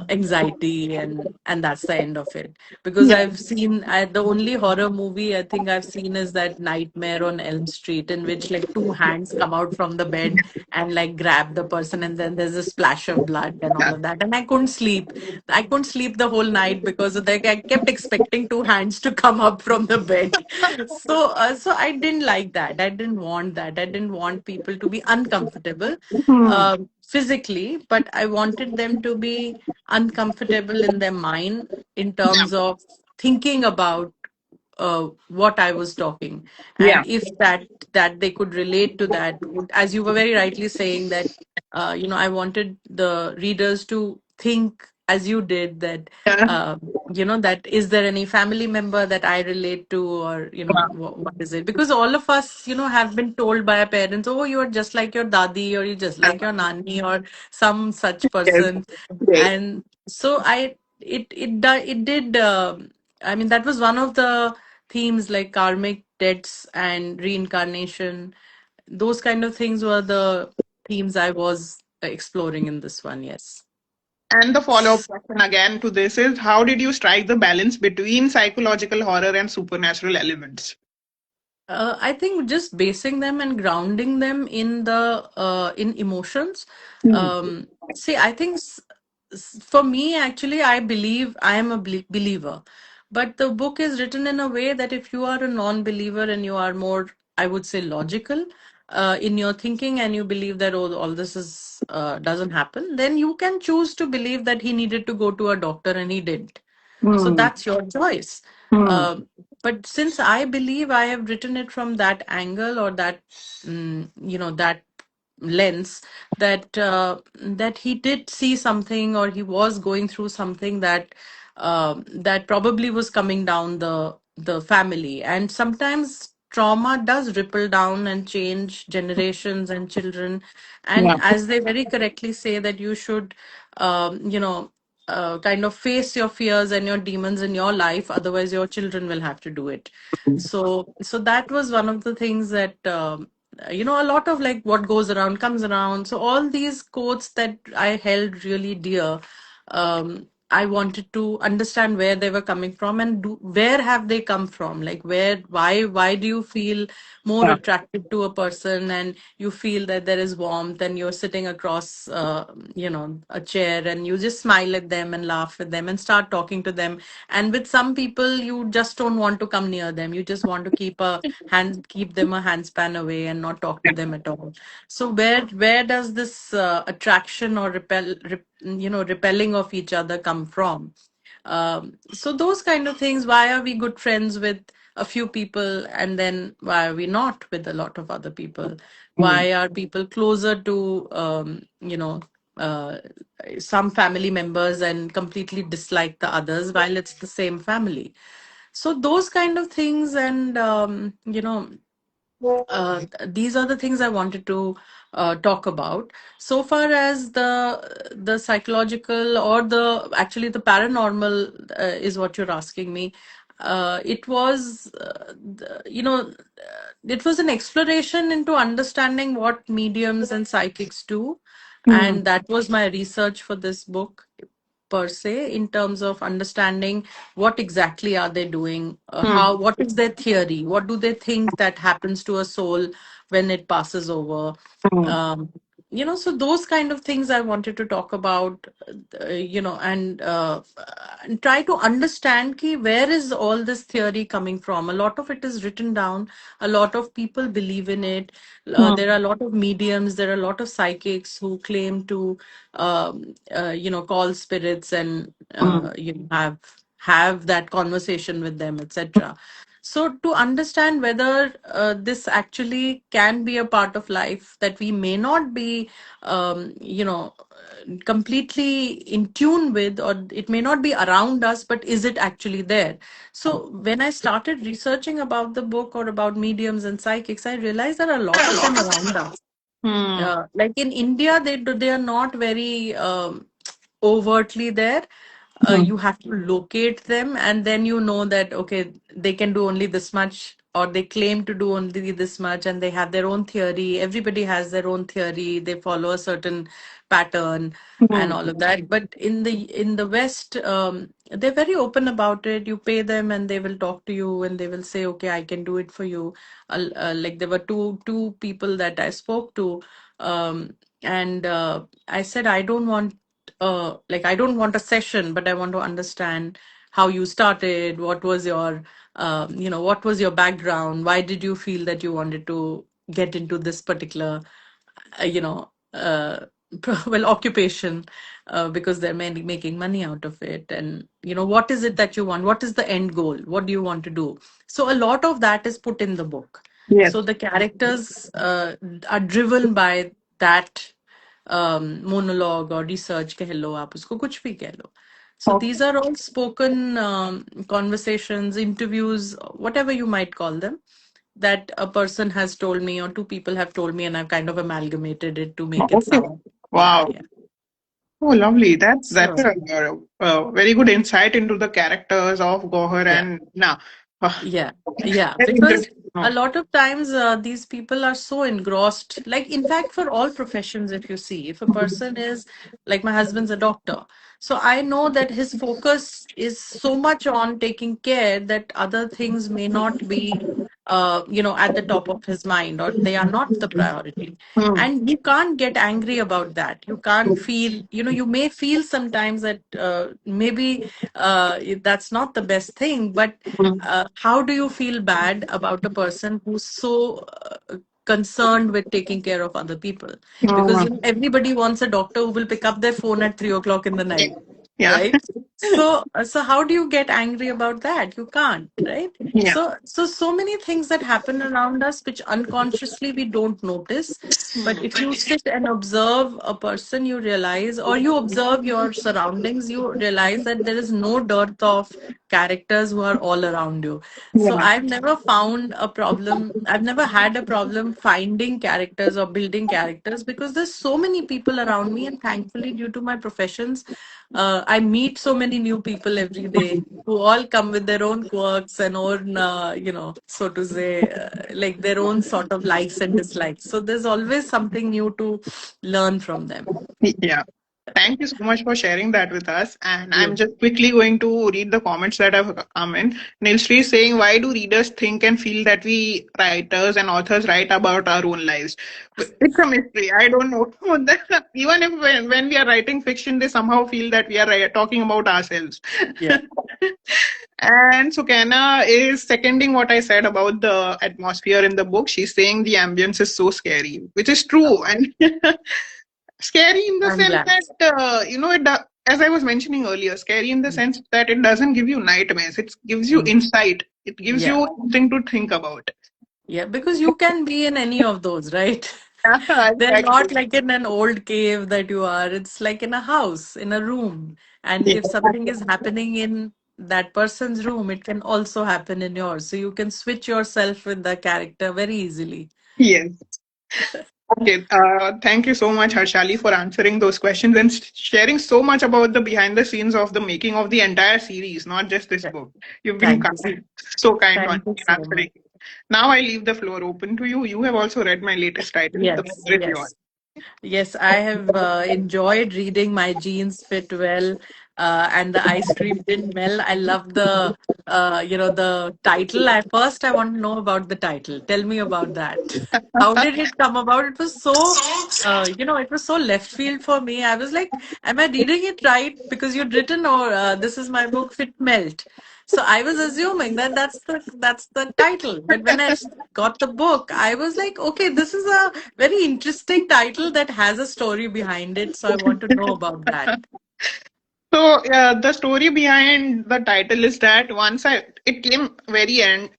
anxiety, and that's the end of it. Because Yeah. the only horror movie I think I've seen is that Nightmare on Elm Street, in which like two hands come out from the bed and like grab the person, and then there's a splash of blood and all Yeah. of that. And I couldn't sleep the whole night because of that. I kept expecting two hands to come up from the bed. So I didn't like that. I didn't want that. I didn't want people to be uncomfortable Hmm. physically, but I wanted them to be uncomfortable in their mind in Yeah. terms of thinking about what I was talking, Yeah. and if that they could relate to that, as you were very rightly saying that I wanted the readers to think as you did, that Yeah. that is there any family member that I relate to, or what is it? Because all of us have been told by our parents, oh, you're just like your dadi, or you're just Yeah. like your nani, or some such Yes. person. Yes. And so it did. I mean, that was one of the themes, like karmic debts and reincarnation. Those kind of things were the themes I was exploring in this one. Yes. And the follow-up question again to this is, how did you strike the balance between psychological horror and supernatural elements? I think just basing them and grounding them in the in emotions. Hmm. See, I think for me, actually, I believe I am a believer, but the book is written in a way that if you are a non-believer and you are more, I would say, logical in your thinking, and you believe that, oh, all this is doesn't happen, then you can choose to believe that he needed to go to a doctor and he didn't. So Hmm. that's your choice. Hmm. Um, but since I believe I have written it from that angle, or that that lens, that he did see something, or he was going through something that probably was coming down the family. And sometimes trauma does ripple down and change generations and children. And Yeah. as they very correctly say, that you should kind of face your fears and your demons in your life, otherwise your children will have to do it. So that was one of the things that a lot of, like, what goes around comes around. So all these quotes that I held really dear, I wanted to understand where they were coming from, and where have they come from, like, why do you feel more Yeah. attracted to a person, and you feel that there is warmth, and you're sitting across a chair, and you just smile at them and laugh with them and start talking to them. And with some people, you just don't want to come near them, you just want to keep them a handspan away and not talk to them at all. So where does this attraction or repelling of each other come from? So those kind of things. Why are we good friends with a few people, and then why are we not with a lot of other people? Hmm. Why are people closer to uh, some family members and completely dislike the others while it's the same family? So those kind of things, and these are the things I wanted to talk about. So far as the psychological, or the actually the paranormal, is what you're asking me. It was, it was an exploration into understanding what mediums and psychics do, Hmm. and that was my research for this book, per se, in terms of understanding what exactly are they doing, Hmm. what is their theory, what do they think that happens to a soul when it passes over. Hmm. um, so those kind of things I wanted to talk about, and try to understand ki, where is all this theory coming from. A lot of it is written down, a lot of people believe in it. Hmm. There are a lot of mediums, there are a lot of psychics who claim to call spirits, and Hmm. have that conversation with them, etc. So to understand whether this actually can be a part of life, that we may not be completely in tune with, or it may not be around us, but is it actually there? So when I started researching about the book, or about mediums and psychics, I realized there are a lot of them around us. Hmm. Like in India, they are not very overtly there. Hmm. You have to locate them, and then you know that, okay, they can do only this much. or they claim to do only this much, and they have their own theory. Everybody has their own theory. They follow a certain pattern and all Hmm. of that. But in the West, they're very open about it. You pay them, and they will talk to you, and they will say, "Okay, I can do it for you." Like there were two people that I spoke to, and I said, "I don't want I don't want a session, but I want to understand how you started. What was your what was your background? Why did you feel that you wanted to get into this particular uh, you know, uh, well, occupation, because they're mainly making money out of it. And, what is it that you want? What is the end goal? What do you want to do? So a lot of that is put in the book. Yes. So the characters are driven by that monologue or research, कह लो आप उसको कुछ भी कह लो. So these Okay. are all spoken conversations, interviews, whatever you might call them, that a person has told me or two people have told me, and I've kind of amalgamated it to make it Okay. sound. Yeah, Wow. yeah. Oh, lovely. That's So, a very good insight into the characters of Gohar yeah. and Na. Yeah, yeah, Very because interesting. a Oh. lot of times these people are so engrossed. Like, in fact, for all professions, if you see, if a person is like my husband's a doctor, so I know that his focus is so much on taking care that other things may not be, at the top of his mind, or they are not the priority. Hmm. And you can't get angry about that. You can't feel, you may feel sometimes that maybe that's not the best thing, but Hmm. how do you feel bad about a person who's so concerned with taking care of other people? Because Hmm. everybody wants a doctor who will pick up their phone at 3 o'clock in the night, Yeah. right? So how do you get angry about that? You can't, right? Yeah. So many things that happen around us which unconsciously we don't notice. But if you sit and observe a person, you realize, or you observe your surroundings, you realize that there is no dearth of characters who are all around you. So Yeah. I've never found a problem. I've never had a problem finding characters or building characters, because there's so many people around me, and thankfully, due to my professions, I meet so many new people every day who all come with their own quirks and own, so to say, like their own sort of likes and dislikes. So there's always something new to learn from them. Yeah. Thank you so much for sharing that with us. And Yeah. I'm just quickly going to read the comments that have come in. Nilshri is saying, why do readers think and feel that we writers and authors write about our own lives? It's a mystery. I don't know. Even if when we are writing fiction, they somehow feel that we are talking about ourselves. Yeah. And Sukaina is seconding what I said about the atmosphere in the book. She's saying the ambience is so scary, which is true. And scary in the I'm sense glad. that as I was mentioning earlier, scary in the sense that it doesn't give you nightmares. It gives you Mm. insight. It gives Yeah. you something to think about. Yeah, because you can be in any of those, right? Yeah, They're not exactly. like in an old cave that you are. It's like in a house, in a room. And Yeah. if something is happening in that person's room, it can also happen in yours. So you can switch yourself with the character very easily. Yes. Okay. Thank you so much, Harshali, for answering those questions and sharing so much about the behind the scenes of the making of the entire series, not just this Yeah. book. You've been Thank you. so kind on Thank you in so much. answering. Now I leave the floor open to you. You have also read my latest title. The Yes, floor is yours. yes. Yes, I have enjoyed reading My Jeans Fit Well, and the ice cream didn't melt. I love the title. I want to know about the title. Tell me about that. How did it come about? It was so, it was so left field for me. I was like, am I reading it right? Because you'd written, or this is my book, Fit Melt. So I was assuming that that's the title. But when I got the book, I was like, okay, this is a very interesting title that has a story behind it. So I want to know about that. So the story behind the title is that it came very end,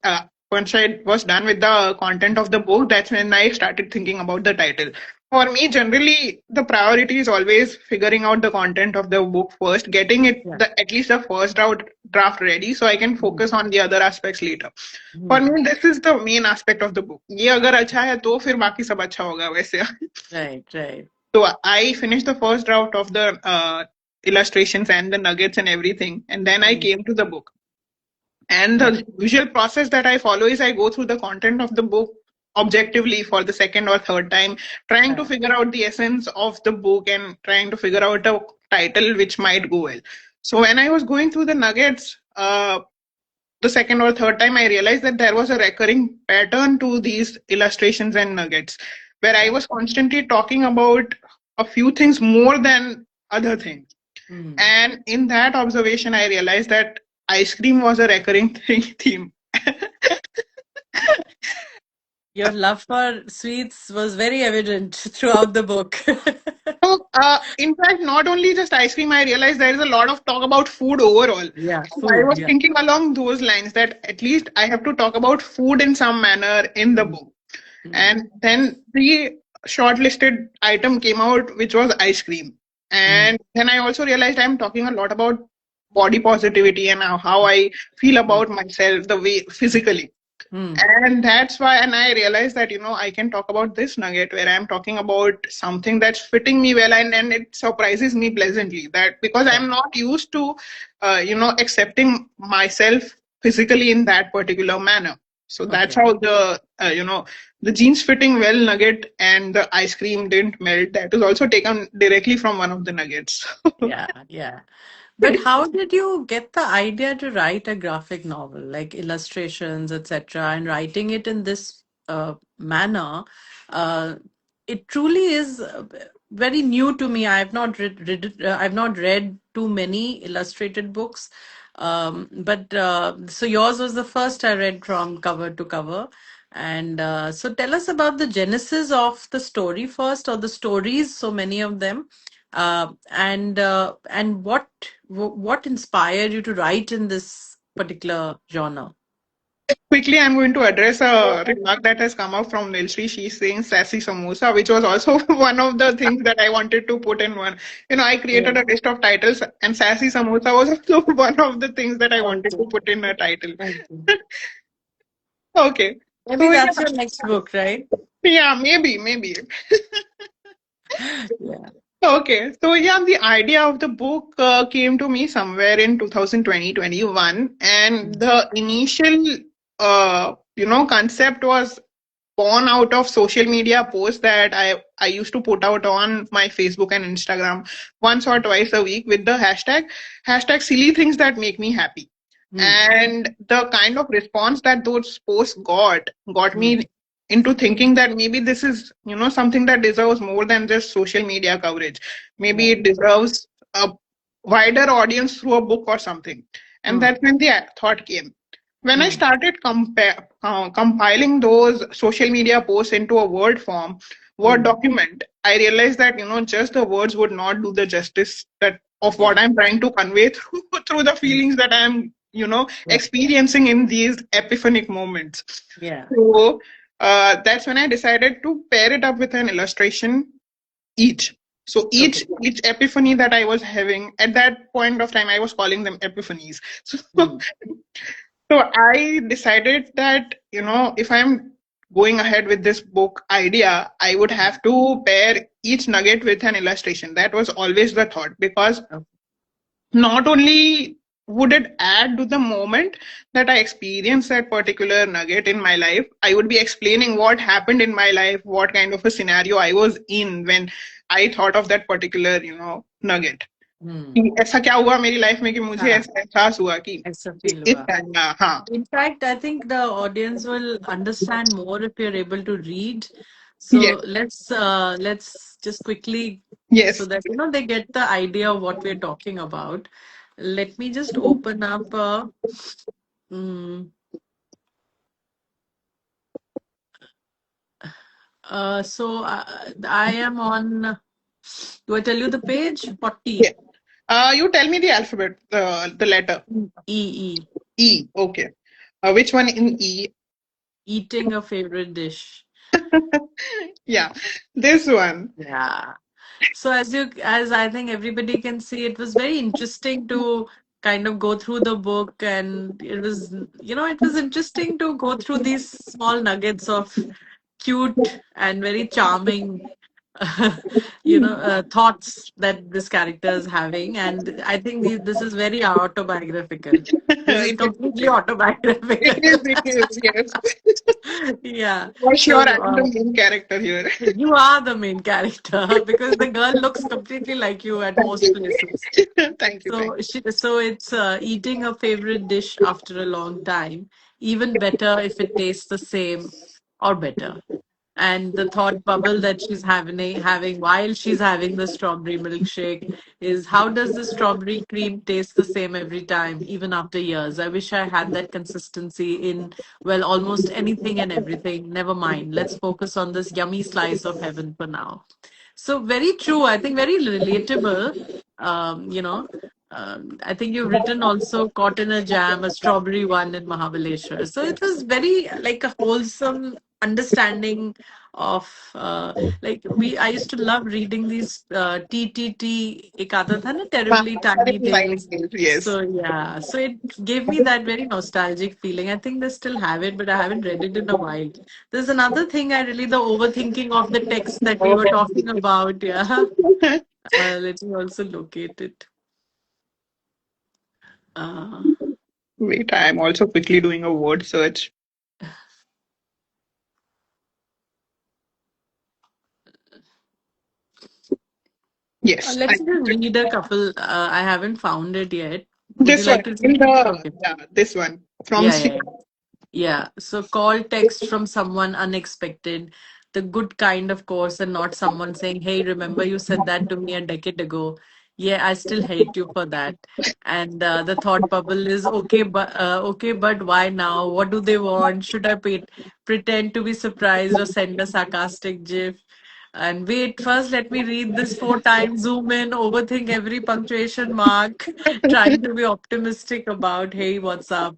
once I was done with the content of the book, that's when I started thinking about the title. For me, generally, the priority is always figuring out the content of the book first, getting Yeah. at least the first draft ready, so I can Mm, focus on the other aspects later. For mm. me, this is the main aspect of the book. ये अगर अच्छा है तो फिर बाकी सब अच्छा होगा वैसे. Right, right. So I finished the first draft of the illustrations and the nuggets and everything, and then I Mm, came to the book. And Yeah. the usual process that I follow is I go through the content of the book objectively for the second or third time, trying to Yeah. figure out the essence of the book and trying to figure out a title which might go well. So when I was going through the nuggets, the second or third time, I realized that there was a recurring pattern to these illustrations and nuggets, where I Yeah. was constantly talking about a few things more than other things. Mm. And in that observation, I realized that ice cream was a recurring theme. Your love for sweets was very evident throughout the book. So, in fact, not only just ice cream, I realized there is a lot of talk about food overall. Yeah, So I food. was Yeah. thinking along those lines that at least I have to talk about food in some manner in the Mm. book. Mm. And then the shortlisted item came out, which was ice cream. Mm. And then I also realized I'm talking a lot about body positivity and how I feel Mm. about myself, the way physically. Mm. And that's why, and I realized that, I can talk about this nugget where I'm talking about something that's fitting me well, and it surprises me pleasantly that because Yeah. I'm not used to, accepting myself physically in that particular manner. So that's Okay. how the jeans fitting well nugget and the ice cream didn't melt. That is also taken directly from one of the nuggets. Yeah. Yeah. But how did you get the idea to write a graphic novel, like illustrations, etc., and writing it in this manner? Uh, it truly is very new to me. I've not read too many illustrated books, but so yours was the first I read from cover to cover. And so, tell us about the genesis of the story first, or the stories, so many of them, and what inspired you to write in this particular genre? Quickly, I'm going to address a remark that has come up from Nilshri. She's saying sassy samosa, which was also one of the things that I wanted to put in one. I Yeah. created a list of titles, and sassy samosa was also one of the things that I wanted Okay. to put in a title. Okay. Okay. Maybe So, that's yeah, your next book, right? yeah, maybe. Yeah. Okay, so yeah, the idea of the book came to me somewhere in 2020-21, and Mm. the initial, concept was born out of social media posts that I used to put out on my Facebook and Instagram once or twice a week with the hashtag silly things that make me happy. Mm. And the kind of response that those posts got Mm. me into thinking that maybe this is something that deserves more than just social media coverage. Maybe Yeah. it deserves a wider audience through a book or something. And Mm. that's when the thought came. When I Mm. started compiling those social media posts into a Word Mm. document, I realized that just the words would not do the justice that of what Yeah. I'm trying to convey through the Mm. feelings that I'm Yeah. experiencing in these epiphanic moments. Yeah. So that's when I decided to pair it up with an illustration each. So Okay. each epiphany that I was having at that point of time, I was calling them epiphanies. So Mm. so I decided that, if I'm going ahead with this book idea, I would Mm. have to pair each nugget with an illustration. That was always the thought because Okay. not only would it add to the moment that I experienced that particular nugget in my life, I would be explaining what happened in my life, what kind of a scenario I was in when I thought of that particular, nugget. Mm. कि ऐसा क्या हुआ मेरी life में कि मुझे हाँ, ऐसा एहसास हुआ कि ऐसा feel इस हुआ. टाइम हाँ. In fact, I think the audience will understand more if you're able to read. Yes, So let's just quickly, so yes. that they get the idea of what we're talking about. Let me just open up. Mm, I am on. Do I tell you the page? Yeah. 40. You tell me the alphabet, the letter E. E. Okay. Which one in E? Eating a favorite dish. Yeah, this one. Yeah. So as I think everybody can see, it was very interesting to kind of go through the book, and it was interesting to go through these small nuggets of cute and very charming. thoughts that this character is having. And I think this is very autobiographical. This is It is. completely autobiographical. It is. Yes. Yeah. For sure, So I'm the main character here. you are the main character because the girl looks completely like you at Thank most you. places. Thank you. Thank So it's eating a favorite dish after a long time. Even better if it tastes the same or better. And the thought bubble that she's having while she's having the strawberry milkshake is, how does the strawberry cream taste the same every time, even after years? I wish I had that consistency in, well, almost anything and everything. Never mind. Let's focus on this yummy slice of heaven for now. So very true. I think very relatable. Um, you know, I think you've written also "Caught in a Jam," a strawberry one in Mahabaleshwar. So it was very like a wholesome understanding of like we. I used to love reading these TTT. एक आता था ना, you. terribly tiny Very tiny tales. things, yes. So yeah, so it gave me that very nostalgic feeling. I think they still have it, but I haven't read it in a while. There's another thing I really, the overthinking of the text that we were talking about. Yeah. Let me also locate it. Uh, Wait, I'm also quickly doing a word search. Yes, I let's just read a couple. I haven't found it yet. Would you this one like to in read it? the Okay. yeah, this one from Yeah, Sri. yeah, yeah. Yeah. So call text from someone unexpected. The good kind, of course, and not someone saying, "Hey, remember you said that to me a decade ago. Yeah, I still hate you for that." And the thought bubble is, okay, but why now? What do they want? Should I pretend to be surprised or send a sarcastic gif? And wait, first let me read this four times, zoom in, overthink every punctuation mark, trying to be optimistic about, hey, what's up?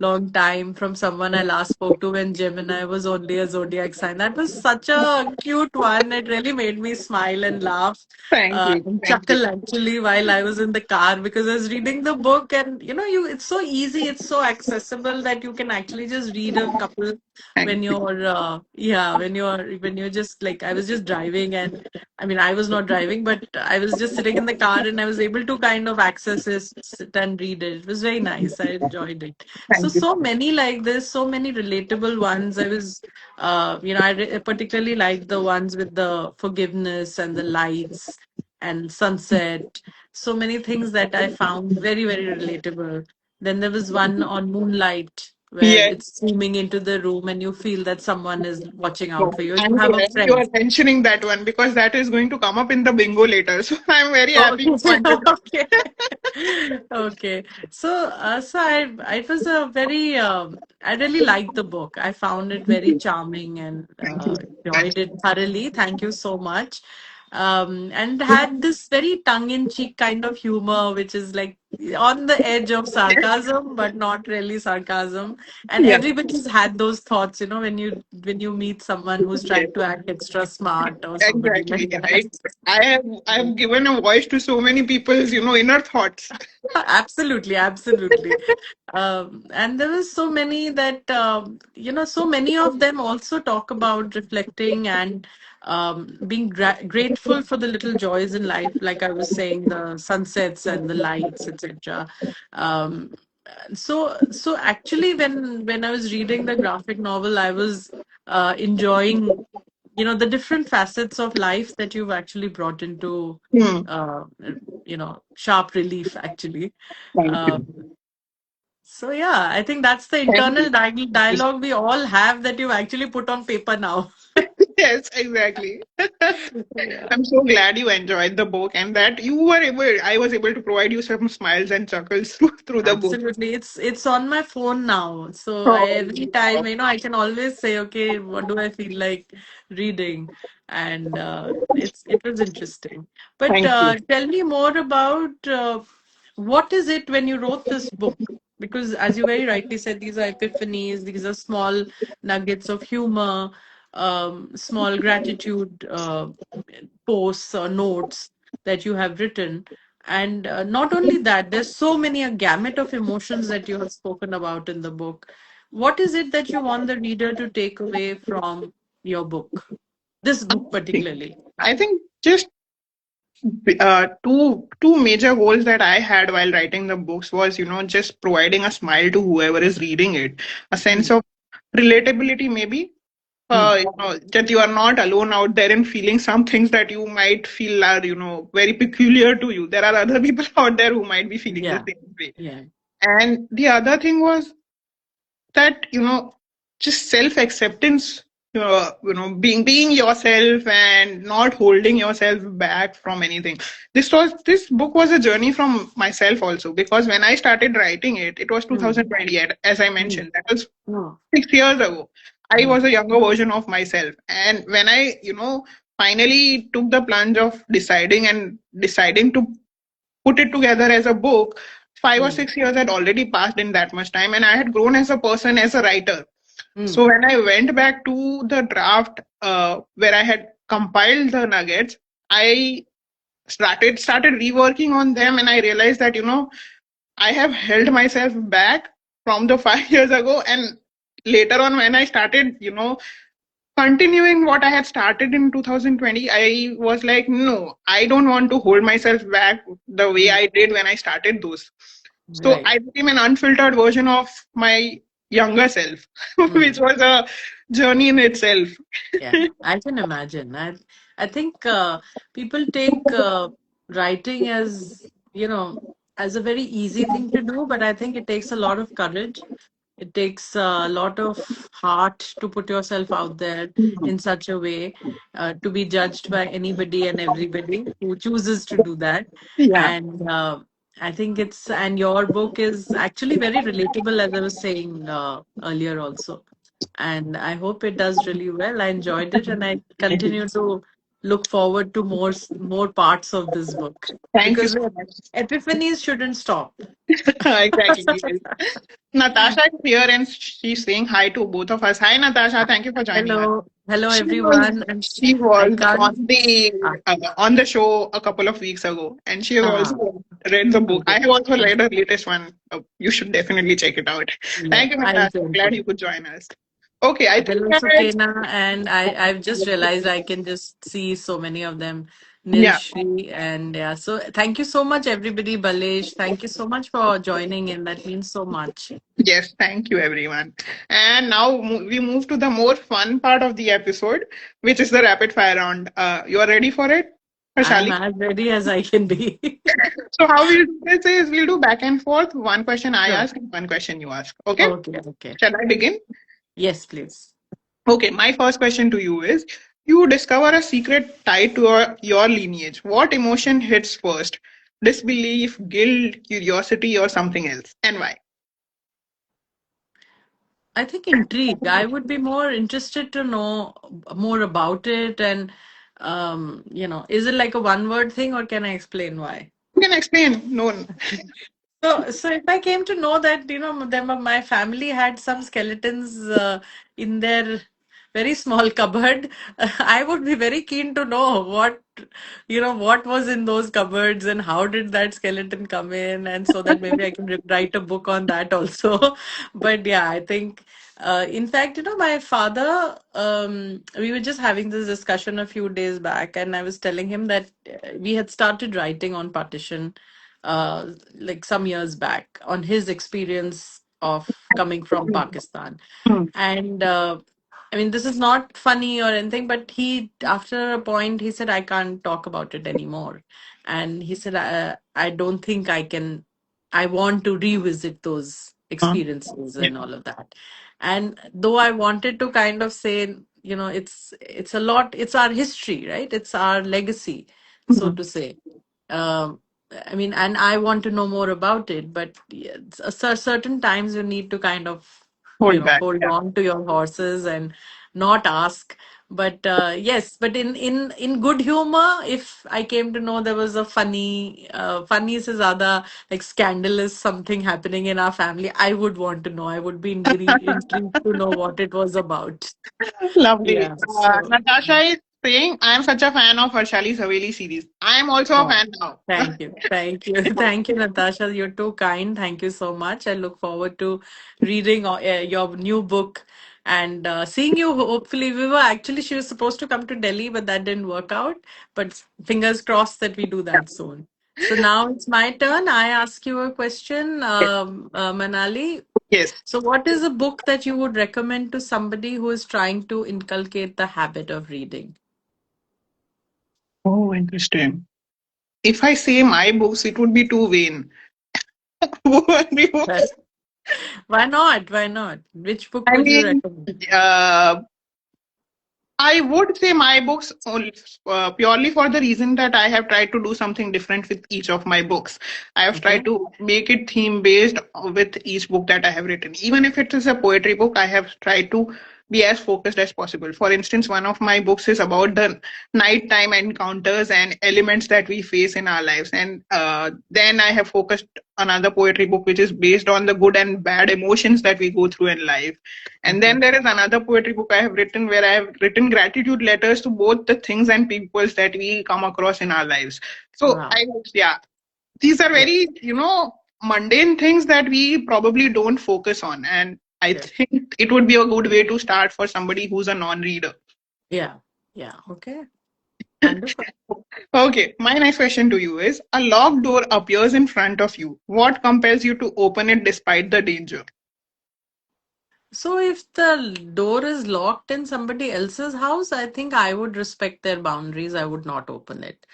Long time from someone I last spoke to when Gemini was only a zodiac sign. That was such a cute one. It really made me smile and laugh Thank you, and thank you, chuckle actually while I was in the car because I was reading the book, and it's so easy, it's so accessible that you can actually just read a couple thank when you, you're just like, I was just driving, and I mean, I was not driving, but I was just sitting in the car and I was able to kind of access it, sit and read it. It was very nice. I enjoyed it. So, thank you. so many like this, so many relatable ones. I particularly like the ones with the forgiveness and the lights and sunset. So many things that I found very, very relatable. Then there was one on moonlight where Yes. it's zooming into the room and you feel that someone is watching out So for you. You I'm have a glad you are friend. mentioning that one because that is going to come up in the bingo later. So I'm very happy Okay. you pointed out. Okay. Okay. So it was a very, I really liked the book. I found it very charming and Thank you. Thank enjoyed it thoroughly. Thank you so much. And had this very tongue-in-cheek kind of humor, which is like on the edge of sarcasm, but not really sarcasm. And Yeah. everybody's had those thoughts, when you meet someone who's Yes. trying to act extra smart or somebody Exactly. like that. I have given a voice to so many people's inner thoughts. Absolutely, absolutely. And there was so many that, so many of them also talk about reflecting and being grateful for the little joys in life, like I was saying, the sunsets and the lights, etc. Um, so actually, when I was reading the graphic novel, I was enjoying, the different facets of life that you've actually brought into, Hmm. uh, sharp relief, actually. Thank Uh, you. so yeah, I think that's the Thank internal you. dialogue we all have that you actually put on paper now. Yes, exactly. Yeah. I'm so glad you enjoyed the book and that I was able to provide you some smiles and chuckles through the book. Absolutely. It's on my phone now. So every Oh, time, wow. I can always say, okay, what do I feel like reading? And it was interesting. But Thank you. tell me more about what is it when you wrote this book? Because as you very rightly said, these are epiphanies, these are small nuggets of humor, small gratitude posts or notes that you have written. And not only that, there's so many a gamut of emotions that you have spoken about in the book. What is it that you want the reader to take away from your book? This book particularly. I think just two major goals that I had while writing the books was, just providing a smile to whoever is reading it, a sense Mm, of relatability, maybe. mm, That you are not alone out there in feeling some things that you might feel are, very peculiar to you. There are other people out there who might be feeling the yeah, same way. yeah. And the other thing was that, just self acceptance, being yourself and not holding yourself back from anything. This book was a journey from myself also, because when I started writing it, it was Mm, 2020, as I mm, mentioned. That was mm, 6 years ago. I mm, was a younger version of myself. And when I, finally took the plunge of deciding to put it together as a book, 5 or 6 years had already passed in that much time, and I had grown as a person, as a writer. mm, So when I went back to the draft, where I had compiled the nuggets, I started reworking on them, and I realized that, I have held myself back from the 5 years ago. And later on, when I started, continuing what I had started in 2020, I was like, no, I don't want to hold myself back the way mm. I did when I started those. So Right. I became an unfiltered version of my younger self, which Mm. was a journey in itself. Yeah, I can imagine. I think people take writing as, as a very easy thing to do, but I think it takes a lot of courage. It takes a lot of heart to put yourself out there in such a way, to be judged by anybody and everybody who chooses to do that. Yeah. And I think and your book is actually very relatable, as I was saying earlier also. And I hope it does really well. I enjoyed it, and I continue to look forward to more parts of this book, Thank you because so much. epiphanies shouldn't stop. Exactly. Yes. Natasha is here and she's saying hi to both of us. Hi, Natasha. Thank you for joining us. Hello, hello She was everyone. she I was can't. on the show a couple of weeks ago, and she has Ah, also read the book. I okay. have also read her latest one. You should definitely check it out. Yeah, Thank you, I Natasha. intend Glad to. you could join us. Okay, I think Hello, that Sukaina, and I've just realized I can just see so many of them. yeah, Nilshri, and yeah. So thank you so much, everybody. Balesh, thank you so much for joining in. That means so much. yes, thank you everyone. And now we move to the more fun part of the episode, which is the rapid fire round. You are ready for it, I'm Harshali? as ready as I can be. So how we'll do this is we'll do back and forth. One question I Sure. ask and one question you ask. Okay? Okay, okay. Shall I begin? Yes, please. Okay, my first question to you is you discover a secret tied to your lineage. What emotion hits first? Disbelief, guilt, curiosity, or something else? And why? I think intrigue. I would be more interested to know more about it, and is it like a one word thing, or can I explain why? You can explain. No. So if I came to know that, my family had some skeletons in their very small cupboard, I would be very keen to know what was in those cupboards and how did that skeleton come in, and so that maybe I can write a book on that also. But yeah, I think, in fact, my father, we were just having this discussion a few days back, and I was telling him that we had started writing on partition like some years back on his experience of coming from Pakistan. Hmm. And I mean, this is not funny or anything, but after a point, he said, I can't talk about it anymore. And he said, I don't think I want to revisit those experiences Yeah. and all of that. And though I wanted to kind of say, it's a lot, it's our history, right? It's our legacy, so Hmm. to say. Um, I mean, and I want to know more about it, but yeah, certain times you need to kind of, Hold back. hold Yeah. on to your horses and not ask. But yes, but in good humor, if I came to know there was a funny is other like scandalous something happening in our family, I would want to know. I would be intrigued to know what it was about. Lovely. Yeah. So. Natasha is saying, I am such a fan of Harshali's Haveli series. I am also a Oh, fan now. thank you. Thank you. Thank you, Natasha. You're too kind. Thank you so much. I look forward to reading your new book And seeing you, hopefully, we were actually, she was supposed to come to Delhi, but that didn't work out. But fingers crossed that we do that soon. So now it's my turn. I ask you a question, Manali. Yes. So, what is a book that you would recommend to somebody who is trying to inculcate the habit of reading? Oh, interesting. If I say my books, it would be too vain. What do you- Well, why not? Why not? Which book I would you mean, recommend? uh, I would say my books only, purely for the reason that I have tried to do something different with each of my books. I have Okay. tried to make it theme based with each book that I have written. Even if it is a poetry book, I have tried to be as focused as possible. For instance, one of my books is about the nighttime encounters and elements that we face in our lives. And then I have focused another poetry book which is based on the good and bad emotions that we go through in life. And then Okay. there is another poetry book I have written where I have written gratitude letters to both the things and peoples that we come across in our lives. So Wow. yeah, these are Yeah. very, mundane things that we probably don't focus on. And I Yeah. think it would be a good way to start for somebody who's a non-reader. Yeah. Yeah. Okay. Wonderful. Okay, my next question to you is a locked door appears in front of you. What compels you to open it despite the danger? So if the door is locked in somebody else's house, I think I would respect their boundaries. I would not open it.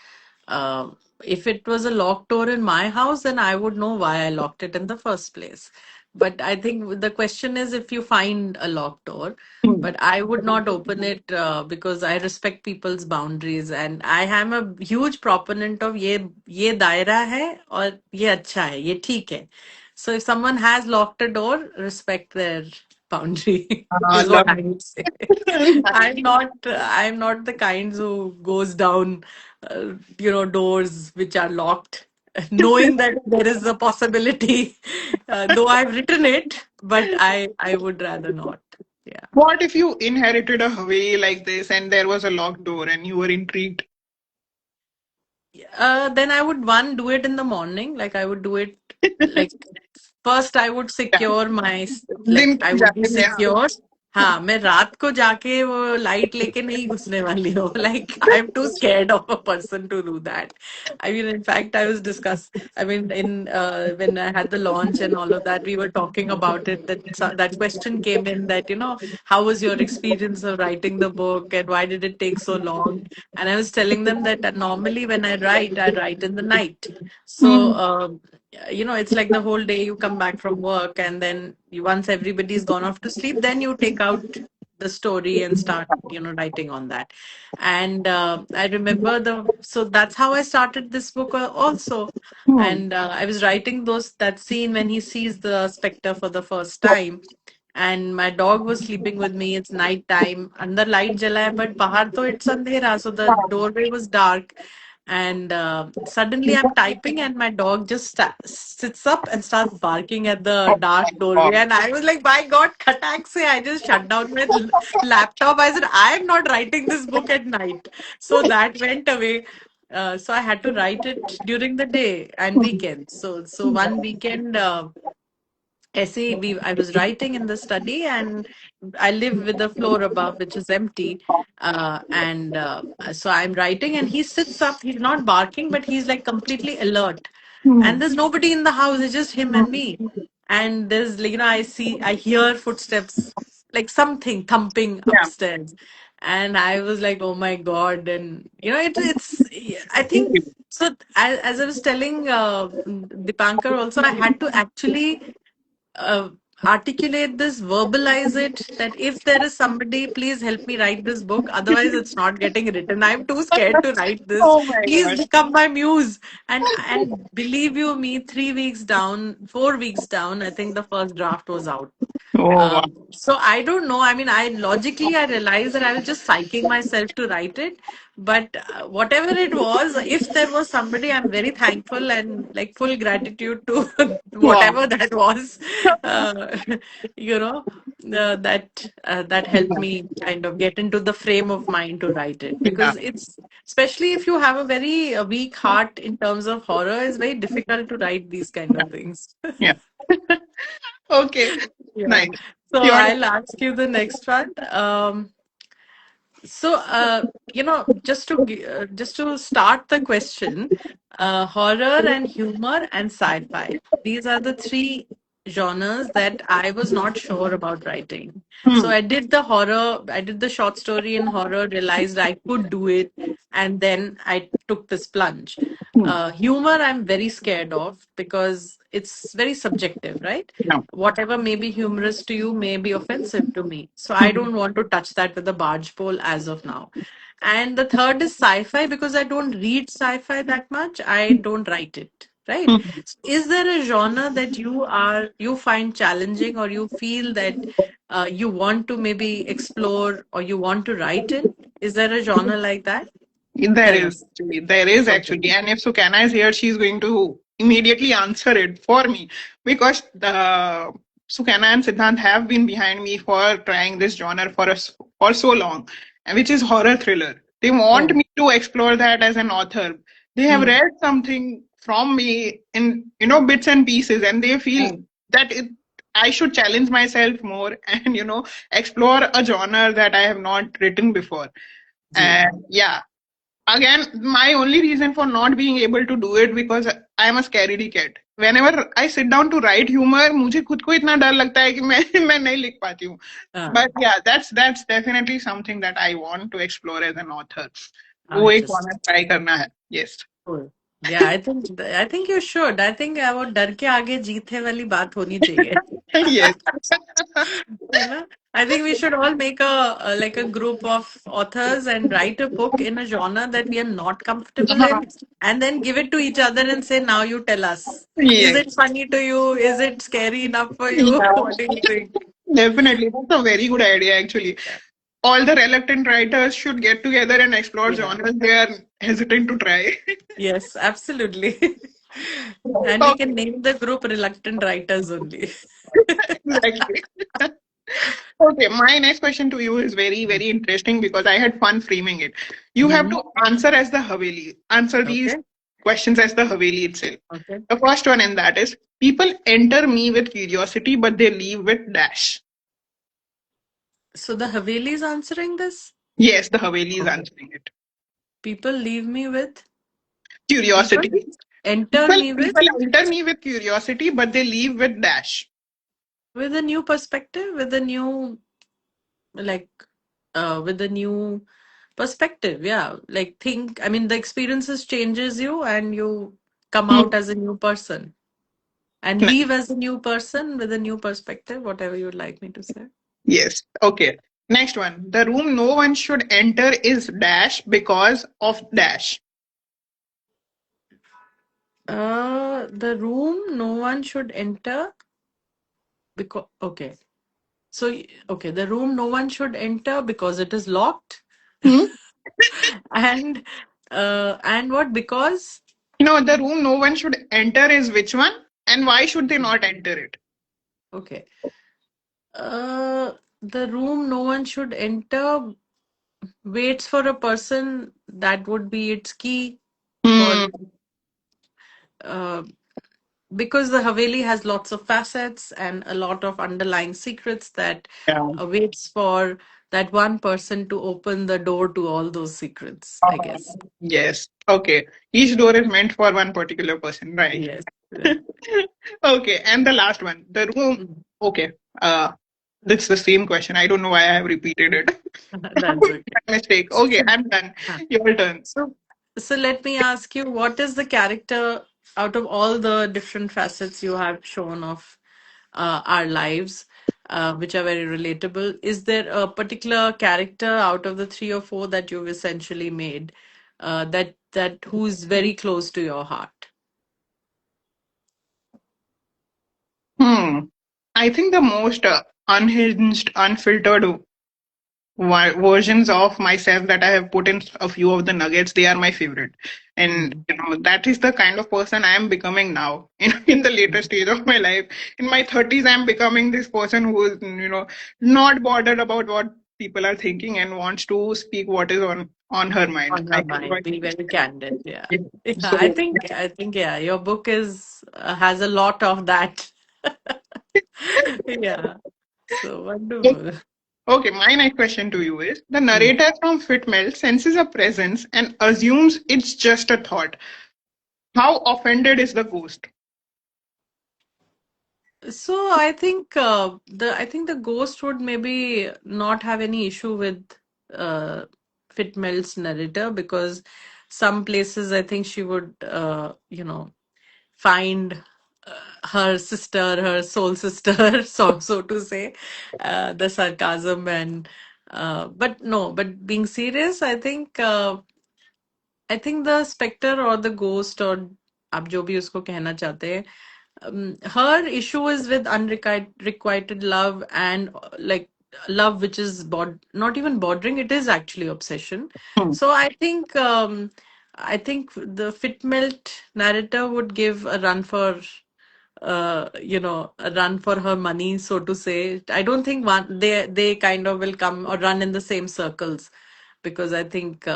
Uh, if it was a locked door in my house, then I would know why I locked it in the first place. But I think the question is if you find a locked door, Hmm. but I would not open it because I respect people's boundaries and I am a huge proponent of ये दायरा है और ये अच्छा है, ये ठीक है. So if someone has locked a door, respect their boundary is what I Lovely. would say. I'm not the kinds who goes down, doors which are locked, knowing that there is a possibility. Though I've written it, but I would rather not. Yeah. What if you inherited a Haveli like this and there was a locked door and you were intrigued? Then I would one do it in the morning. Like I would do it like first I would secure my दिन like I खुल would be जाते थे हाँ. secure. हाँ मैं रात को जाके वो लाइट लेके नहीं घुसने वाली हूँ. Like I'm too scared of a person to do that. I mean, in fact, I was discuss. I mean, in when I had the launch and all of that, we were talking about it. That question came in that how was your experience of writing the book and why did it take so long? And I was telling them that normally when I write in the night. So, Hmm. it's like the whole day you come back from work and then once everybody's gone off to sleep, then you take out the story and start, writing on that. And I remember so that's how I started this book also. Hmm. And I was writing that scene when he sees the specter for the first time and my dog was sleeping with me. It's night time. Andar light jala hai, but bahar to it's andhera. So the doorway was dark. And suddenly I'm typing and my dog just sits up and starts barking at the Oh dark my doorway. God. And I was like, my God, khatak se. I just shut down my laptop. I said, I am not writing this book at night. So that went away. So I had to write it during the day and weekends. So one weekend, essay I was writing in the study and I live with the floor above which is empty and so I'm writing and he sits up, he's not barking but he's like completely alert and Hmm. there's nobody in the house, it's just him and me. And there's like I hear footsteps, like something thumping Yeah. upstairs. And I was like, oh my God. And it's I think so. As I was telling Dipankar also, I had to actually uh, articulate this, verbalize it, that if there is somebody, please help me write this book. Otherwise, it's not getting written. I'm too scared to write this. Oh my Please God. become my muse. And believe you me, 3 weeks down, 4 weeks down, I think the first draft was out. Oh wow. So I don't know. I mean, I realized that I was just psyching myself to write it. But whatever it was, if there was somebody, I'm very thankful and like full gratitude to Wow. whatever that was. Uh, you know, that helped me kind of get into the frame of mind to write it Yeah. because it's especially if you have a very weak heart in terms of horror, it's very difficult to write these kind of things. Yeah. Okay, Yeah. nice. So Your I'll ask you the next one. So, just to start the question, horror and humor and sci-fi. These are the three genres that I was not sure about writing. So hmm, I did the short story in horror, realized I could do it, and then I took this plunge. hmm, Humor, I'm very scared of because it's very subjective, right? no, Whatever may be humorous to you may be offensive to me. So I hmm, don't want to touch that with a barge pole as of now. And the third is sci-fi because I don't read sci-fi that much. I don't write it, right? hmm. Is there a genre that you find challenging or you feel that you want to maybe explore or you want to write in? Is there a genre like that? Tell us. There is Okay. actually, and if Sukanna is here, she's going to immediately answer it for me because the Sukanna and Siddhant have been behind me for trying this genre for so long, and which is horror thriller. They want Oh. me to explore that as an author. They have Hmm. read something from me in bits and pieces, and they feel Hmm. that I should challenge myself more and explore a genre that I have not written before. Ji. And yeah, again, my only reason for not being able to do it because I am a scaredy cat. Whenever I sit down to write humor, मुझे खुद को इतना डर लगता है कि मैं मैं नहीं लिख पाती हूँ. Ah, But yeah, that's definitely something that I want to explore as an author. वो एक interesting. वाला try करना है. Yes. Cool. Yeah, I think you should. I think वो डर के आगे जीत है वाली बात होनी चाहिए. Yes. You know, I think we should all make like a group of authors and write a book in a genre that we are not comfortable in, and then give it to each other and say, "Now you tell us, is Yes. it funny to you? Is it scary enough for you? Yeah. What do you think?" Definitely. That's a very good idea, actually. Yeah. All the reluctant writers should get together and explore Yeah. genres they are hesitant to try. Yes, absolutely. And we can Okay, name the group Reluctant Writers only. exactly. Okay, my next question to you is very, very interesting because I had fun framing it. You have Hmm. to answer as the Haveli, answer these Okay. questions as the Haveli itself. Okay. The first one in that is people enter me with curiosity, but they leave with dash. So the Haveli is answering this? Yes, the Haveli is Okay. answering it. People leave me with people Curiosity. enter me People enter me with curiosity, but they leave with dash. with a new perspective, with a new like with a new perspective. Yeah. Like think I mean the experiences changes you and you come Hmm. out as a new person and Nice. leave as a new person with a new perspective, whatever you'd like me to say. Yes. Okay. Next one. The room no one should enter is dash because of dash. The room no one should enter because okay. So okay, the room no one should enter because it is locked. Hmm? And what because The room no one should enter is which one? And why should they not enter it? okay. The room no one should enter waits for a person that would be its key Hmm. for uh, because the Haveli has lots of facets and a lot of underlying secrets that Yeah. waits for that one person to open the door to all those secrets, I guess. Yes. Okay. Each door is meant for one particular person, right? Yes. Yeah. Okay. And the last one. The room. Mm. Okay. Uh, that's the same question. I don't know why I have repeated it. That's okay. My mistake. Okay, I'm done. Huh. Your turn. So, so let me ask you, what is the character out of all the different facets you have shown of our lives, which are very relatable? Is there a particular character out of the three or four that you've essentially made that who's very close to your heart? Hmm. I think the most unhinged, unfiltered versions of myself that I have put in a few of the nuggets, they are my favorite. And Mhm. that is the kind of person I am becoming now in the later stage of my life. In my 30s, I'm becoming this person who is, not bothered about what people are thinking and wants to speak what is on her mind. On I your enjoy mind, be very candid. Yeah. it. Yeah, So I think yeah, your book is has a lot of that. Yeah. So Okay, wonderful. okay, my next question to you is the Hmm. narrator from Fitmel senses a presence and assumes it's just a thought. How offended is the ghost? So I think the ghost would maybe not have any issue with uh, Fitmel's narrator, because some places I think she would find her sister, her soul sister, so to say, the sarcasm and but no, but being serious, I think the specter or the ghost, or आप जो भी उसको कहना चाहते हैं, her issue is with unrequited love, and like love which is not even bordering, it is actually obsession. Hmm. So I think the fit melt narrator would give a run for a run for her money, so to say. I don't think they kind of will come or run in the same circles, because I think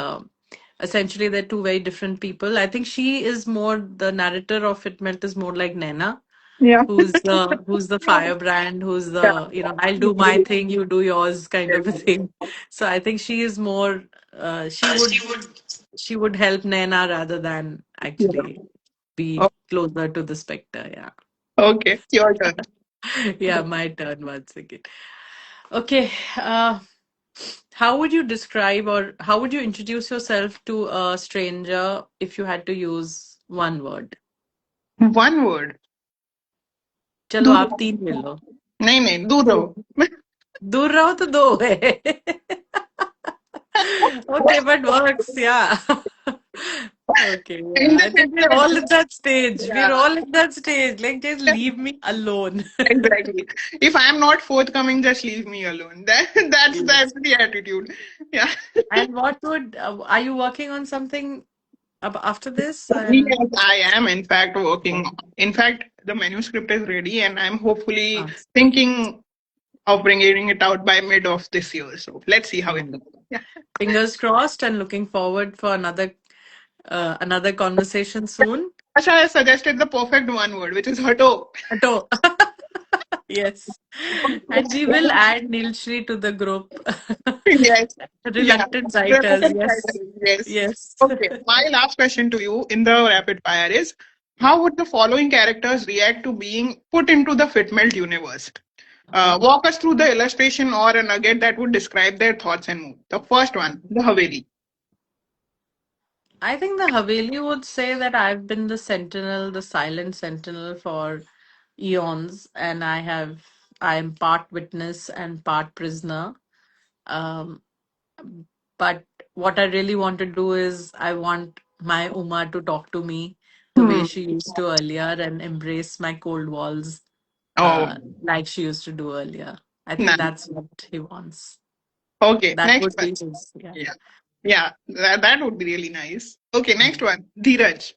essentially they're two very different people. I think she is more, the narrator of It Melt is more like Nena, Yeah. who's the firebrand, who's Yeah. the, I'll do my thing, you do yours kind of a thing. So I think she is more, she would help Nena rather than Yeah. actually be Oh, closer to the specter. Yeah. okay, your turn. Yeah, my turn once again. Okay. How would you describe, or how would you introduce yourself to a stranger if you had to use one word? One word. चलो दूर आप तीन ले लो. नहीं नहीं दूर रहो. दूर रहो तो दो है. Okay, but works, yeah. Okay, In yeah. the I think we're sense all that, at that stage. We're yeah, all at that stage. Like, just leave me alone. exactly. If I'm not forthcoming, just leave me alone. That's Yes. the attitude. Yeah. And what would, are you working on something after this? And Yes, I am in fact working. In fact, the manuscript is ready, and I'm hopefully uh, thinking of bringing it out by mid of this year. So let's see how it mm, goes. Yeah. fingers crossed, and looking forward for another conversation soon. Asha has suggested the perfect one word, which is hato. So, yes. And we will add Nilshri to the group. Yes. Yeah. Reluctant The writers, second yes. title, yes. Yes. Okay. My last question to you in the rapid fire is how would the following characters react to being put into the Fitmelt universe? Walk us through the illustration or a nugget that would describe their thoughts and mood. The first one, the Haveli. I think the Haveli would say that I've been the sentinel, the silent sentinel for eons, and I am part witness and part prisoner. Um, but what I really want to do is I want my Uma to talk to me the way Hmm. she used to earlier, and embrace my cold walls Oh, like she used to do earlier. I think nice. that's what he wants. Okay, That next would one. be his, yeah. Yeah. Yeah, that would be really nice. Okay, next Mm. one. Dheeraj.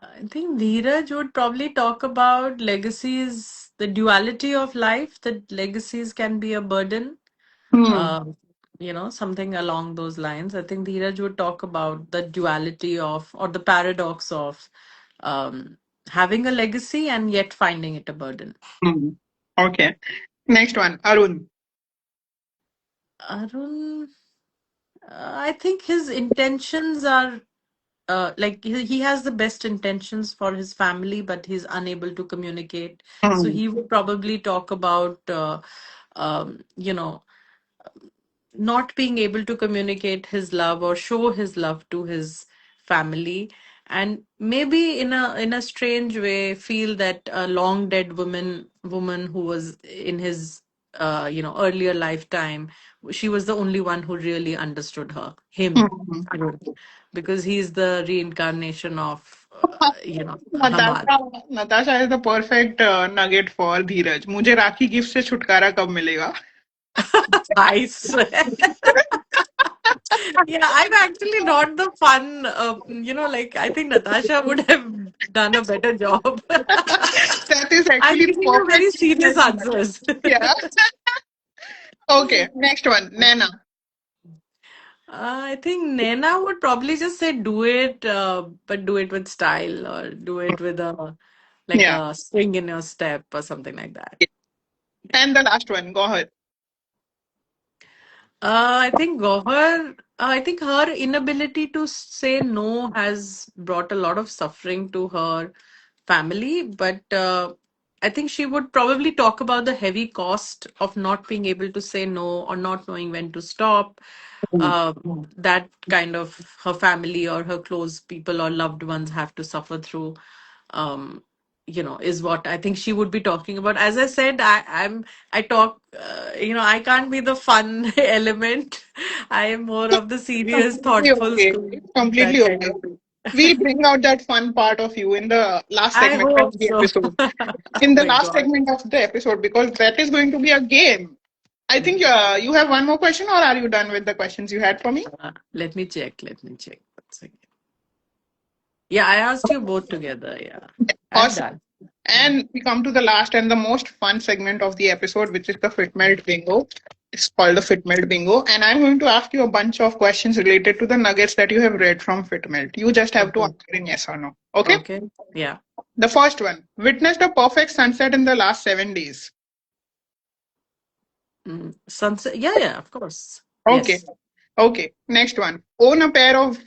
I think Dheeraj would probably talk about legacies, the duality of life, that legacies can be a burden, Hmm. um, something along those lines. I think Dheeraj would talk about the duality of, or the paradox of, um, having a legacy and yet finding it a burden. Hmm. Okay. Next one. Arun. Arun, I think his intentions are like he has the best intentions for his family, but he's unable to communicate. So Hmm. he would probably talk about, um, you know, not being able to communicate his love or show his love to his family, and maybe in a strange way feel that a long dead woman who was in his earlier lifetime, she was the only one who really understood him, Hmm. Arun, because he's the reincarnation of Hamad. Natasha is the perfect nugget for Dheeraj. मुझे राखी gift से छुटकारा कब मिलेगा? I swear. Yeah, I'm actually not the fun, like I think Natasha would have done a better job. That is I'm actually the giving you very perfect serious Dheeraj nugget. answers. Yeah. Okay. Next one. Nana. I think Nena would probably just say do it, but do it with style, or do it with a like Yeah. a swing in your step or something like that. And the last one, go ahead. I think I think her inability to say no has brought a lot of suffering to her family, but I think she would probably talk about the heavy cost of not being able to say no or not knowing when to stop. Uh, that kind of her family or her close people or loved ones have to suffer through. Um, is what I think she would be talking about. As I said, I talk. I can't be the fun element. I am more of the serious, Completely thoughtful okay. school. It's That completely kind okay. of thing. We'll bring out that fun part of you in the last I segment of hope the so. episode. Oh In the my last God. segment of the episode, because that is going to be a game. I think Mm. you have one more question, or are you done with the questions you had for me? Let me check. Let me check. 1 second. Yeah, I asked you both together. Yeah, I'm Awesome. done. Mm. And we come to the last and the most fun segment of the episode, which is the Fit Melt Bingo. It's called the Fit Melt Bingo. And I'm going to ask you a bunch of questions related to the nuggets that you have read from Fit Melt. You just have to Okay. answer in yes or no. Okay? Okay. Yeah. The first one, witnessed a perfect sunset in the last 7 days. Sunset. Yeah, yeah, of course. Okay. Yes. Okay. Next one, own a pair of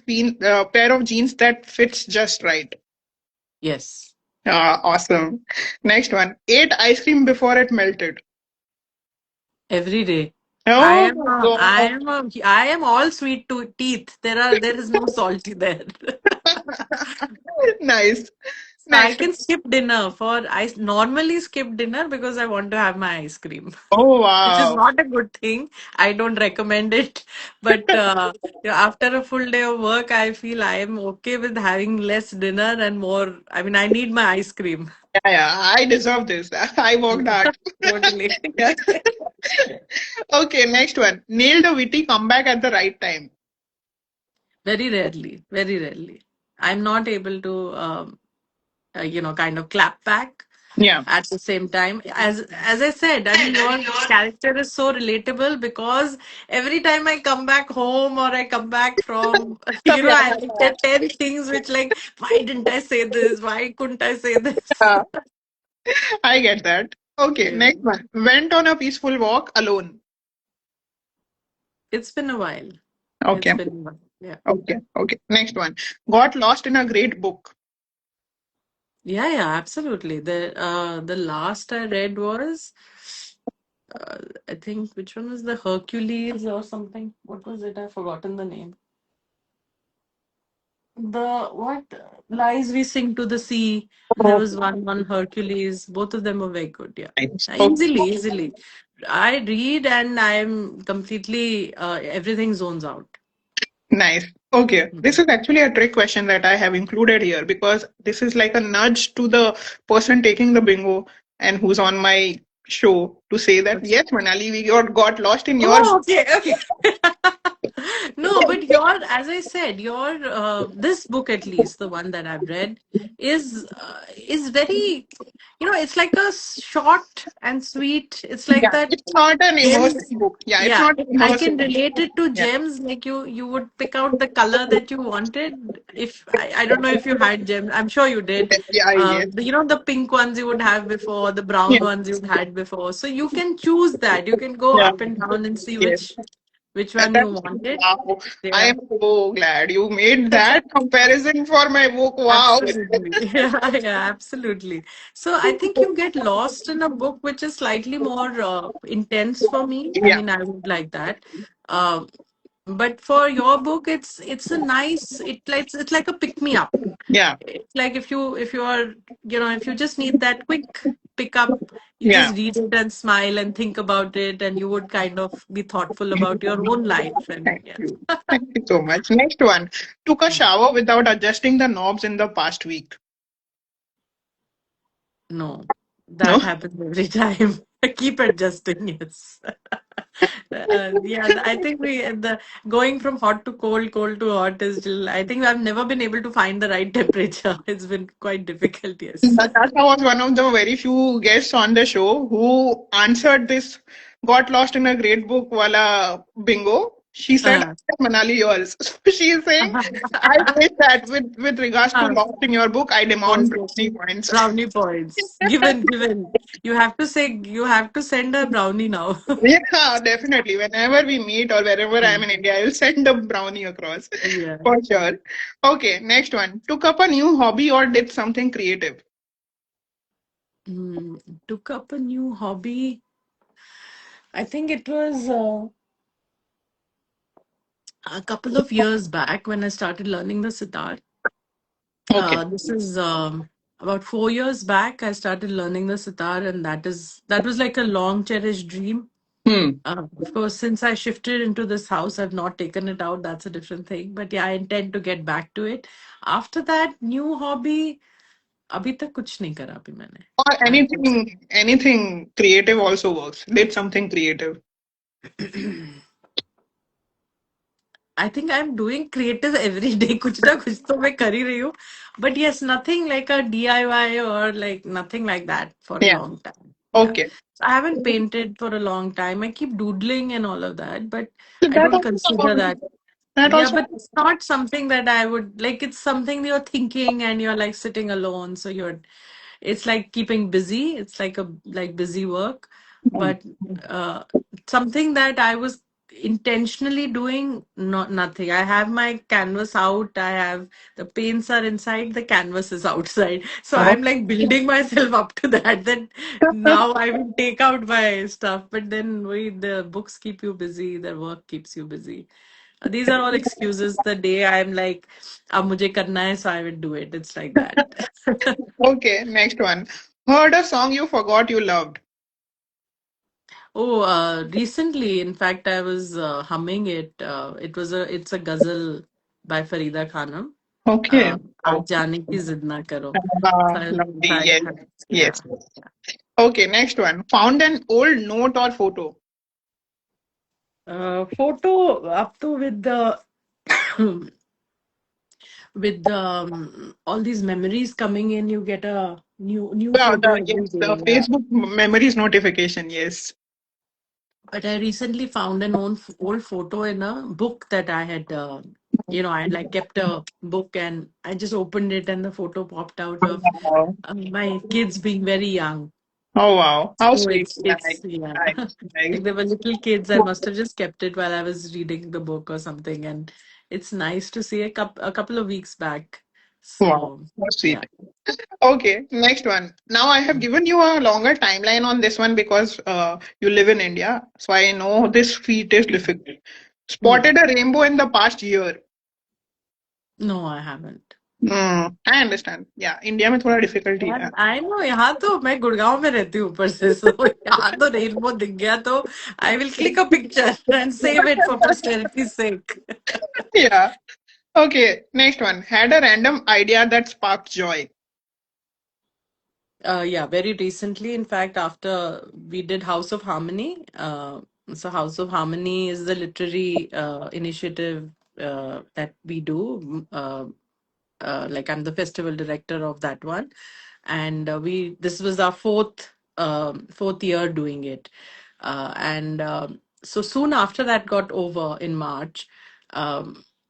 jeans that fits just right. Yes. Awesome. Next one, ate ice cream before it melted. Every day. Oh God. I am all sweet to teeth. There is no salty there. Nice. So I Next. can skip dinner I normally skip dinner because I want to have my ice cream, Oh which is wow. not a good thing. I don't recommend it. But after a full day of work, I feel I am okay with having less dinner and more. I mean, I need my ice cream. Yeah, yeah, I deserve this. I worked hard. Totally. Yeah. Okay, next one. Nailed a witty comeback at the right time. Very rarely, very rarely. I'm not able to, kind of clap back Yeah. at the same time. As I said, I mean, your character is so relatable because every time I come back home or I come back from, Yeah, I get 10 things which like, why didn't I say this? Why couldn't I say this? yeah, I get that. Okay, Yeah. next one. Went on a peaceful walk alone. It's been a while. It's Okay, been a while. Yeah. okay, okay. Next one. Got lost in a great book. Yeah, yeah, absolutely. The last I read was uh, I think which one was the Hercules or something? What was it? I've forgotten the name. The what lies we sing to the sea. And there Oh, was one on Hercules. Both of them were very good. Yeah, nice. Okay, easily, easily. I read and I'm completely everything zones out. nice. Okay, this Mhm. is actually a trick question that I have included here because this is like a nudge to the person taking the bingo and who's on my show to say that yes, Manali, we got lost in your. Oh, okay, okay. No, but as I said, this book at least, the one that I've read, is very, it's like a short and sweet. It's like Yeah, that it's not an gems. immersive book. Yeah, it's Yeah, not I can immersive. relate it to Yeah, gems. Like you would pick out the color that you wanted. If I don't know if you had gems, I'm sure you did. yeah, yes. The pink ones you would have before, the brown Yeah, ones you'd had before. So you can choose that. You can go yeah, up and down and see yes. which And one you that's wanted. wow. I Yeah. am so glad you made that comparison for my book. Wow. Absolutely. Yeah, yeah, absolutely. So I think you get lost in a book which is slightly more intense for me. I Yeah, mean, I would like that. Um, but for your book, it's a nice. It's like a pick me up. yeah, It's like if you just need that quick pick up, you yeah. just read it and smile and think about it, and you would kind of be thoughtful about your own life. And Thank yeah. you. Thank you so much. Next one. Took a shower without adjusting the knobs in the past week. No, No? that happens every time. Keep adjusting, yes. Yeah, I think the going from hot to cold, cold to hot is still, I think I've never been able to find the right temperature. It's been quite difficult, yes. Natasha was one of the very few guests on the show who answered this got lost in a great book wala bingo. She said, Uh, "I like Manali yours." So she is saying, I wish that with regards to uh, lost in your book, I demand okay. brownie points. Brownie points. Given, given. You have to say, you have to send a brownie now. Yeah, definitely. Whenever we meet or wherever I am Mm. in India, I will send a brownie across Yeah. for sure. Okay, next one. Took up a new hobby or did something creative? Mm. Took up a new hobby. I think it was a couple of years back when I started learning the sitar. Okay. This is about 4 years back. I started learning the sitar, and that was like a long cherished dream. Hmm. Of course, since I shifted into this house, I've not taken it out. That's a different thing. But yeah, I intend to get back to it. After that, new hobby. अभी तक कुछ नहीं करा अभी मैंने. Or I have to anything creative also works. Did something creative. say. I think I'm doing creative every day. कुछ ना कुछ तो मैं कर ही रही हूँ. But yes, nothing like a DIY or like nothing like that for a Yeah. long time. Yeah. Okay. So I haven't painted for a long time. I keep doodling and all of that, but So I that don't also consider that. that Yeah, also but it's not something that I would like. It's something you're thinking and you're like sitting alone. So it's like keeping busy. It's like a like busy work, hmm. but uh, something that I was intentionally doing, not nothing. I have my canvas out. I have the paints are inside, the canvas is outside. So Oh. I'm like building myself up to that. Then now I will take out my stuff, but then the books keep you busy, the work keeps you busy. These are all excuses. The day I'm like, अब मुझे करना है, so I will do it. It's like that. Okay, next one. Heard a song you forgot you loved. Oh, recently, in fact, I was humming it. It's a ghazal by Farida Khanum. Okay. आज Oh. जाने की जिद ना करो. So I'll Lovely. try. Yes. Yeah. Yes. Okay, next one. Found an old note or photo. Photo up to with the with all these memories coming in, you get a new Yeah, photo every yes, the day. Yeah. Facebook memories notification. Yes. But I recently found an old photo in a book that I had, I had like kept a book and I just opened it and the photo popped out of Wow. my kids being very young. Oh wow. How So sweet. it's Nice. yeah, Nice. Nice. like they were little kids. I must have just kept it while I was reading the book or something, and it's nice to see a couple of weeks back. Wow. So How yeah. sweet. Okay, next one. Now I have given you a longer timeline on this one because you live in India, so I know this feat is difficult. Hmm. Spotted a rainbow in the past year. No, I haven't. I understand. Yeah, India में थोड़ा difficulty है. I know यहाँ तो मैं गुड़गांव में रहती हूँ ऊपर से सो यहाँ तो रेनबो दिख गया तो I will click a picture and save it for posterity sake. Yeah. Okay, next one. Had a random idea that sparked joy. Yeah, very recently, in fact, after we did House of Harmony. So House of Harmony is the literary initiative that we do. Like I'm the festival director of that one, and we this was our fourth year doing it, and so soon after that got over in March.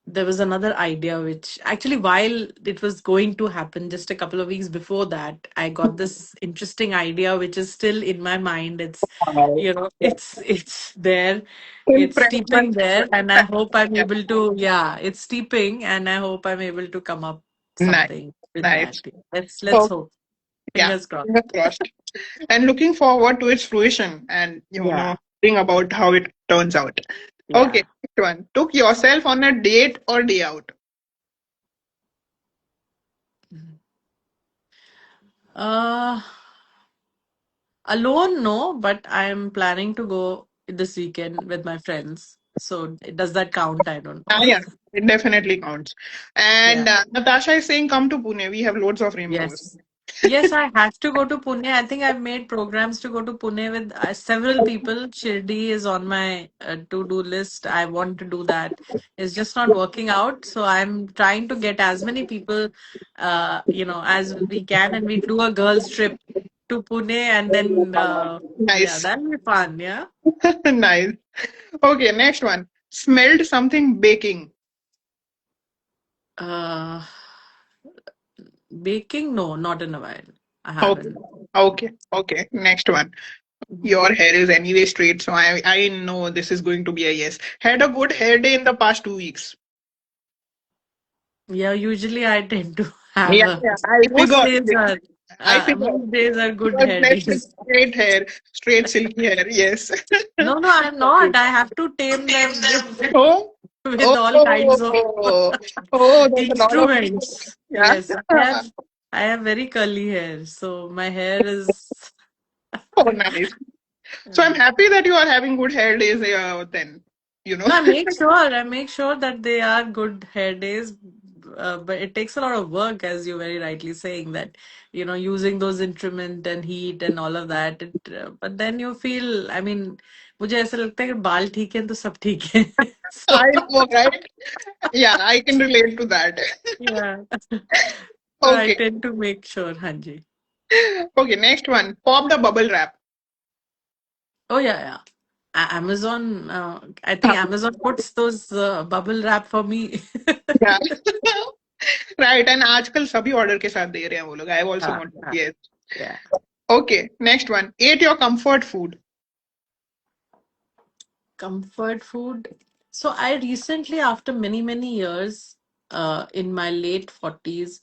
There was another idea which actually while it was going to happen just a couple of weeks before that I got this interesting idea which is still in my mind. It's Wow. it's there, Still it's fresh, but steeping there, and I hope I'm yeah. able to, yeah, it's steeping, and I hope I'm able to come up Nice, something with that. nice. Let's So hope. yeah, Fingers crossed. fingers crossed. And looking forward to its fruition and Yeah, hearing about how it turns out. Okay, yeah. next one. Took yourself on a date or day out? Uh, Alone, no, but I'm planning to go this weekend with my friends. So does that count? I don't Ah, know. yeah, it definitely counts. And Yeah. Natasha is saying, come to Pune. We have loads of rainbows. Yes. Yes, I have to go to Pune. I think I've made programs to go to Pune with several people. Shirdi is on my to-do list. I want to do that. It's just not working out. So I'm trying to get as many people, as we can. And we do a girls' trip to Pune and then, yeah, Nice. that'll be fun. Yeah. Nice. Okay, next one. Smelled something baking. Uh, Baking? No, not in a while. I Okay. haven't. Okay. Okay. Next one. Your hair is anyway straight, so I know this is going to be a yes. Had a good hair day in the past 2 weeks. Yeah, usually I tend to have Yeah, yeah, most days are I figured. most days are You good are hair blessed with days. straight hair, straight silky hair. Yes. No, no, I'm not. I have to tame them Oh, with all kinds of oh, oh, that's a lot of work. instruments. Yeah. Yes, I have very curly hair, so my hair is. Oh, nice. So I'm happy that you are having good hair days then, you know. No, I make sure that they are good hair days, but it takes a lot of work, as you're very rightly saying that, using those instrument and heat and all of that. But then you feel, I mean, मुझे ऐसा लगता है कि बाल ठीक है तो सब ठीक है. So I know, right? Yeah, I can relate to that. yeah, so I Okay. tend to make sure, Hanji. Okay, next one. Pop the bubble wrap. Oh yeah, yeah. Amazon, I think Amazon puts those bubble wrap for me. Yeah. Right, and आजकल सभी order के साथ दे रहे हैं वो लोग. I have also Ah, noticed. ah, Yes. yeah. Okay, next one. Eat your comfort food. Comfort food. So I recently, after many, many years, in my late 40s,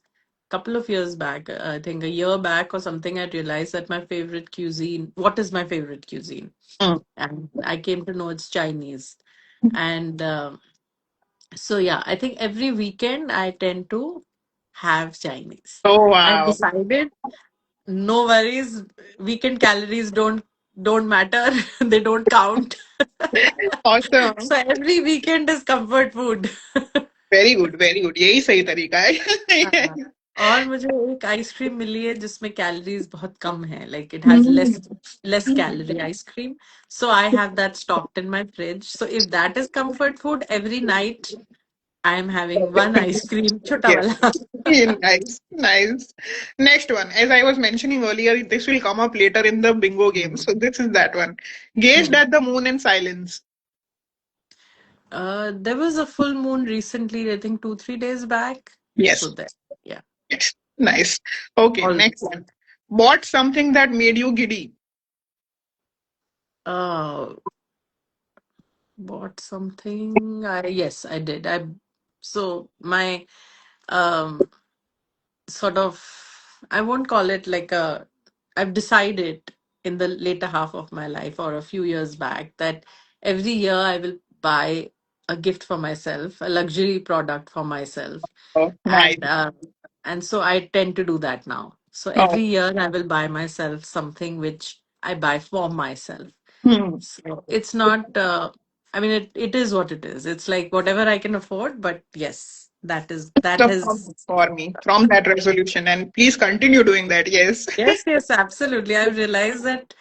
couple of years back, I think a year back or something, I realized that my favorite cuisine, what is my favorite cuisine? Mm. And I came to know it's Chinese. And so, yeah, I think every weekend I tend to have Chinese. Oh I've wow. decided no worries, weekend calories don't matter, they don't count. Awesome. So every weekend is comfort food. Very good, very good. यही सही तरीका है. हाँ. और मुझे एक ice cream मिली है जिसमें कैलोरीज बहुत कम है, like it has Hmm. Less calorie ice cream. So I have that stocked in my fridge. So if that is comfort food, every night I am having one ice cream, छोटा Yes. वाला. Nice, nice. Next one. As I was mentioning earlier, this will come up later in the bingo game. Hmm. So this is that one. Gazed Hmm. at the moon in silence. There was a full moon recently, I think 2, 3 days back. So Yes. there, yeah. Yes. Nice. Okay, next Always. one. Bought something that made you giddy. Uh, Bought something. Yes, I did. So my um sort of, I won't call it like a, I've decided in the later half of my life or a few years back that every year I will buy a gift for myself, a luxury product for myself. Oh, nice. And so I tend to do that now. So Oh, every year I will buy myself something which I buy for myself. hmm. So it's not, I mean, it is what it is. It's like whatever I can afford, but yes, that So has. for me from that resolution, and please continue doing that. Yes. Yes, yes, absolutely. I've realized that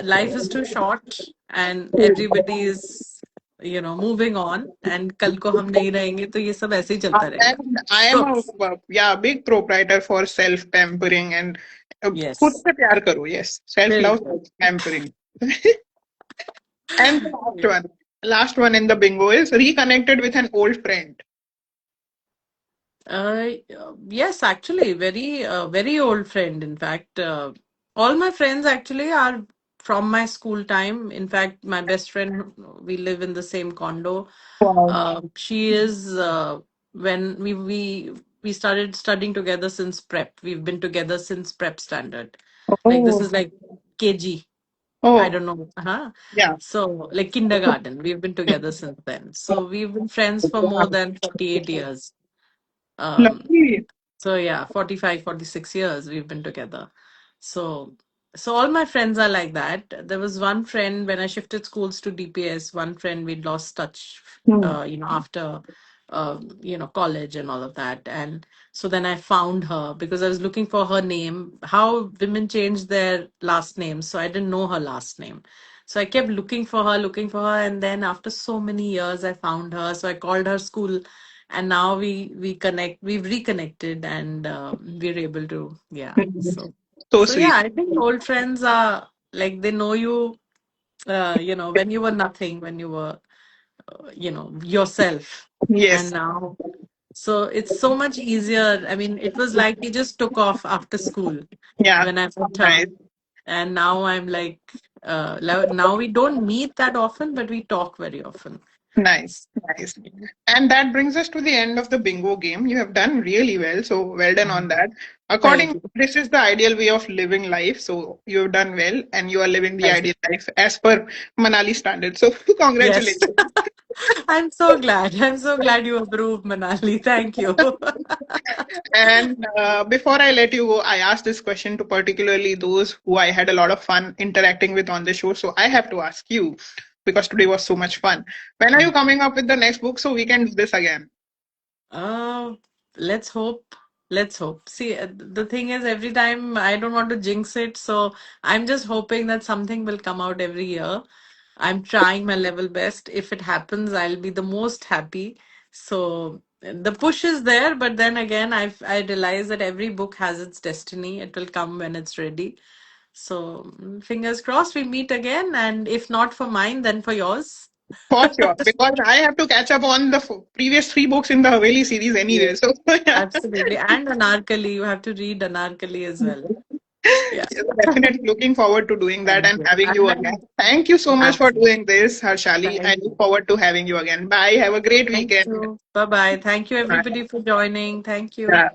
life is too short and everybody is, moving on. And कल को हम नहीं रहेंगे तो ये सब ऐसे ही चलता रहेगा. And I am So, a yeah big proprietor for self pampering and खुद yes, से प्यार करो. Yes, self love, बिल्कुल. self pampering. And the Yeah. last one in the bingo is reconnected with an old friend. Yes, actually, very old friend. In fact, all my friends actually are from my school time. In fact, my best friend, we live in the same condo. Wow. She is when we started studying together since prep. We've been together since prep standard. Like this Oh, is like KG. I oh, don't know. Huh? yeah. So like kindergarten. We've been together since then. So we've been friends for more than 48 years. Um, Lovely. so yeah, 45, 46 years we've been together. So so all my friends are like that. There was one friend when I shifted schools to DPS, one friend we'd lost touch Hmm. after college and all of that. And so then I found her because I was looking for her name, how women change their last names. So I didn't know her last name. So I kept looking for her, and then after so many years I found her. So I called her school, and now we've reconnected, and we're able to, yeah. So So yeah, sweet. I think old friends are like they know you, when you were nothing, when you were yourself. And Yes. now, so it's so much easier. I mean, it was like he just took off after school Yeah. when I met Nice. him. And now I'm like, now we don't meet that often, but we talk very often. Nice. Nice. And that brings us to the end of the bingo game. You have done really well. So well done on that. Thank According, you. this is the ideal way of living life. So you've done well and you are living the Thank ideal life as per Manali standards. So Yes. congratulations. I'm so glad. I'm so glad you approved, Manali. Thank you. And before I let you go, I asked this question to particularly those who I had a lot of fun interacting with on the show. So I have to ask you because today was so much fun. When are you coming up with the next book so we can do this again? Uh, let's hope. Let's hope. See, the thing is, every time I don't want to jinx it, so I'm just hoping that something will come out every year. I'm trying my level best. If it happens, I'll be the most happy. So the push is there, but then again, I realize that every book has its destiny. It will come when it's ready. So fingers crossed we meet again, and if not for mine, then for yours. For sure, because I have to catch up on the previous three books in the Haveli series anyway. Yes, So, yeah. absolutely. And Anarkali, you have to read Anarkali as well. Yeah. Yes, definitely looking forward to doing that Thank and you. having you again. Thank you so much for Absolutely. doing this, Harshali. I Thank look you. forward to having you again. Bye. Have a great Thank weekend. you. Bye bye. Thank you, Bye. everybody, for joining. Thank you. Yeah.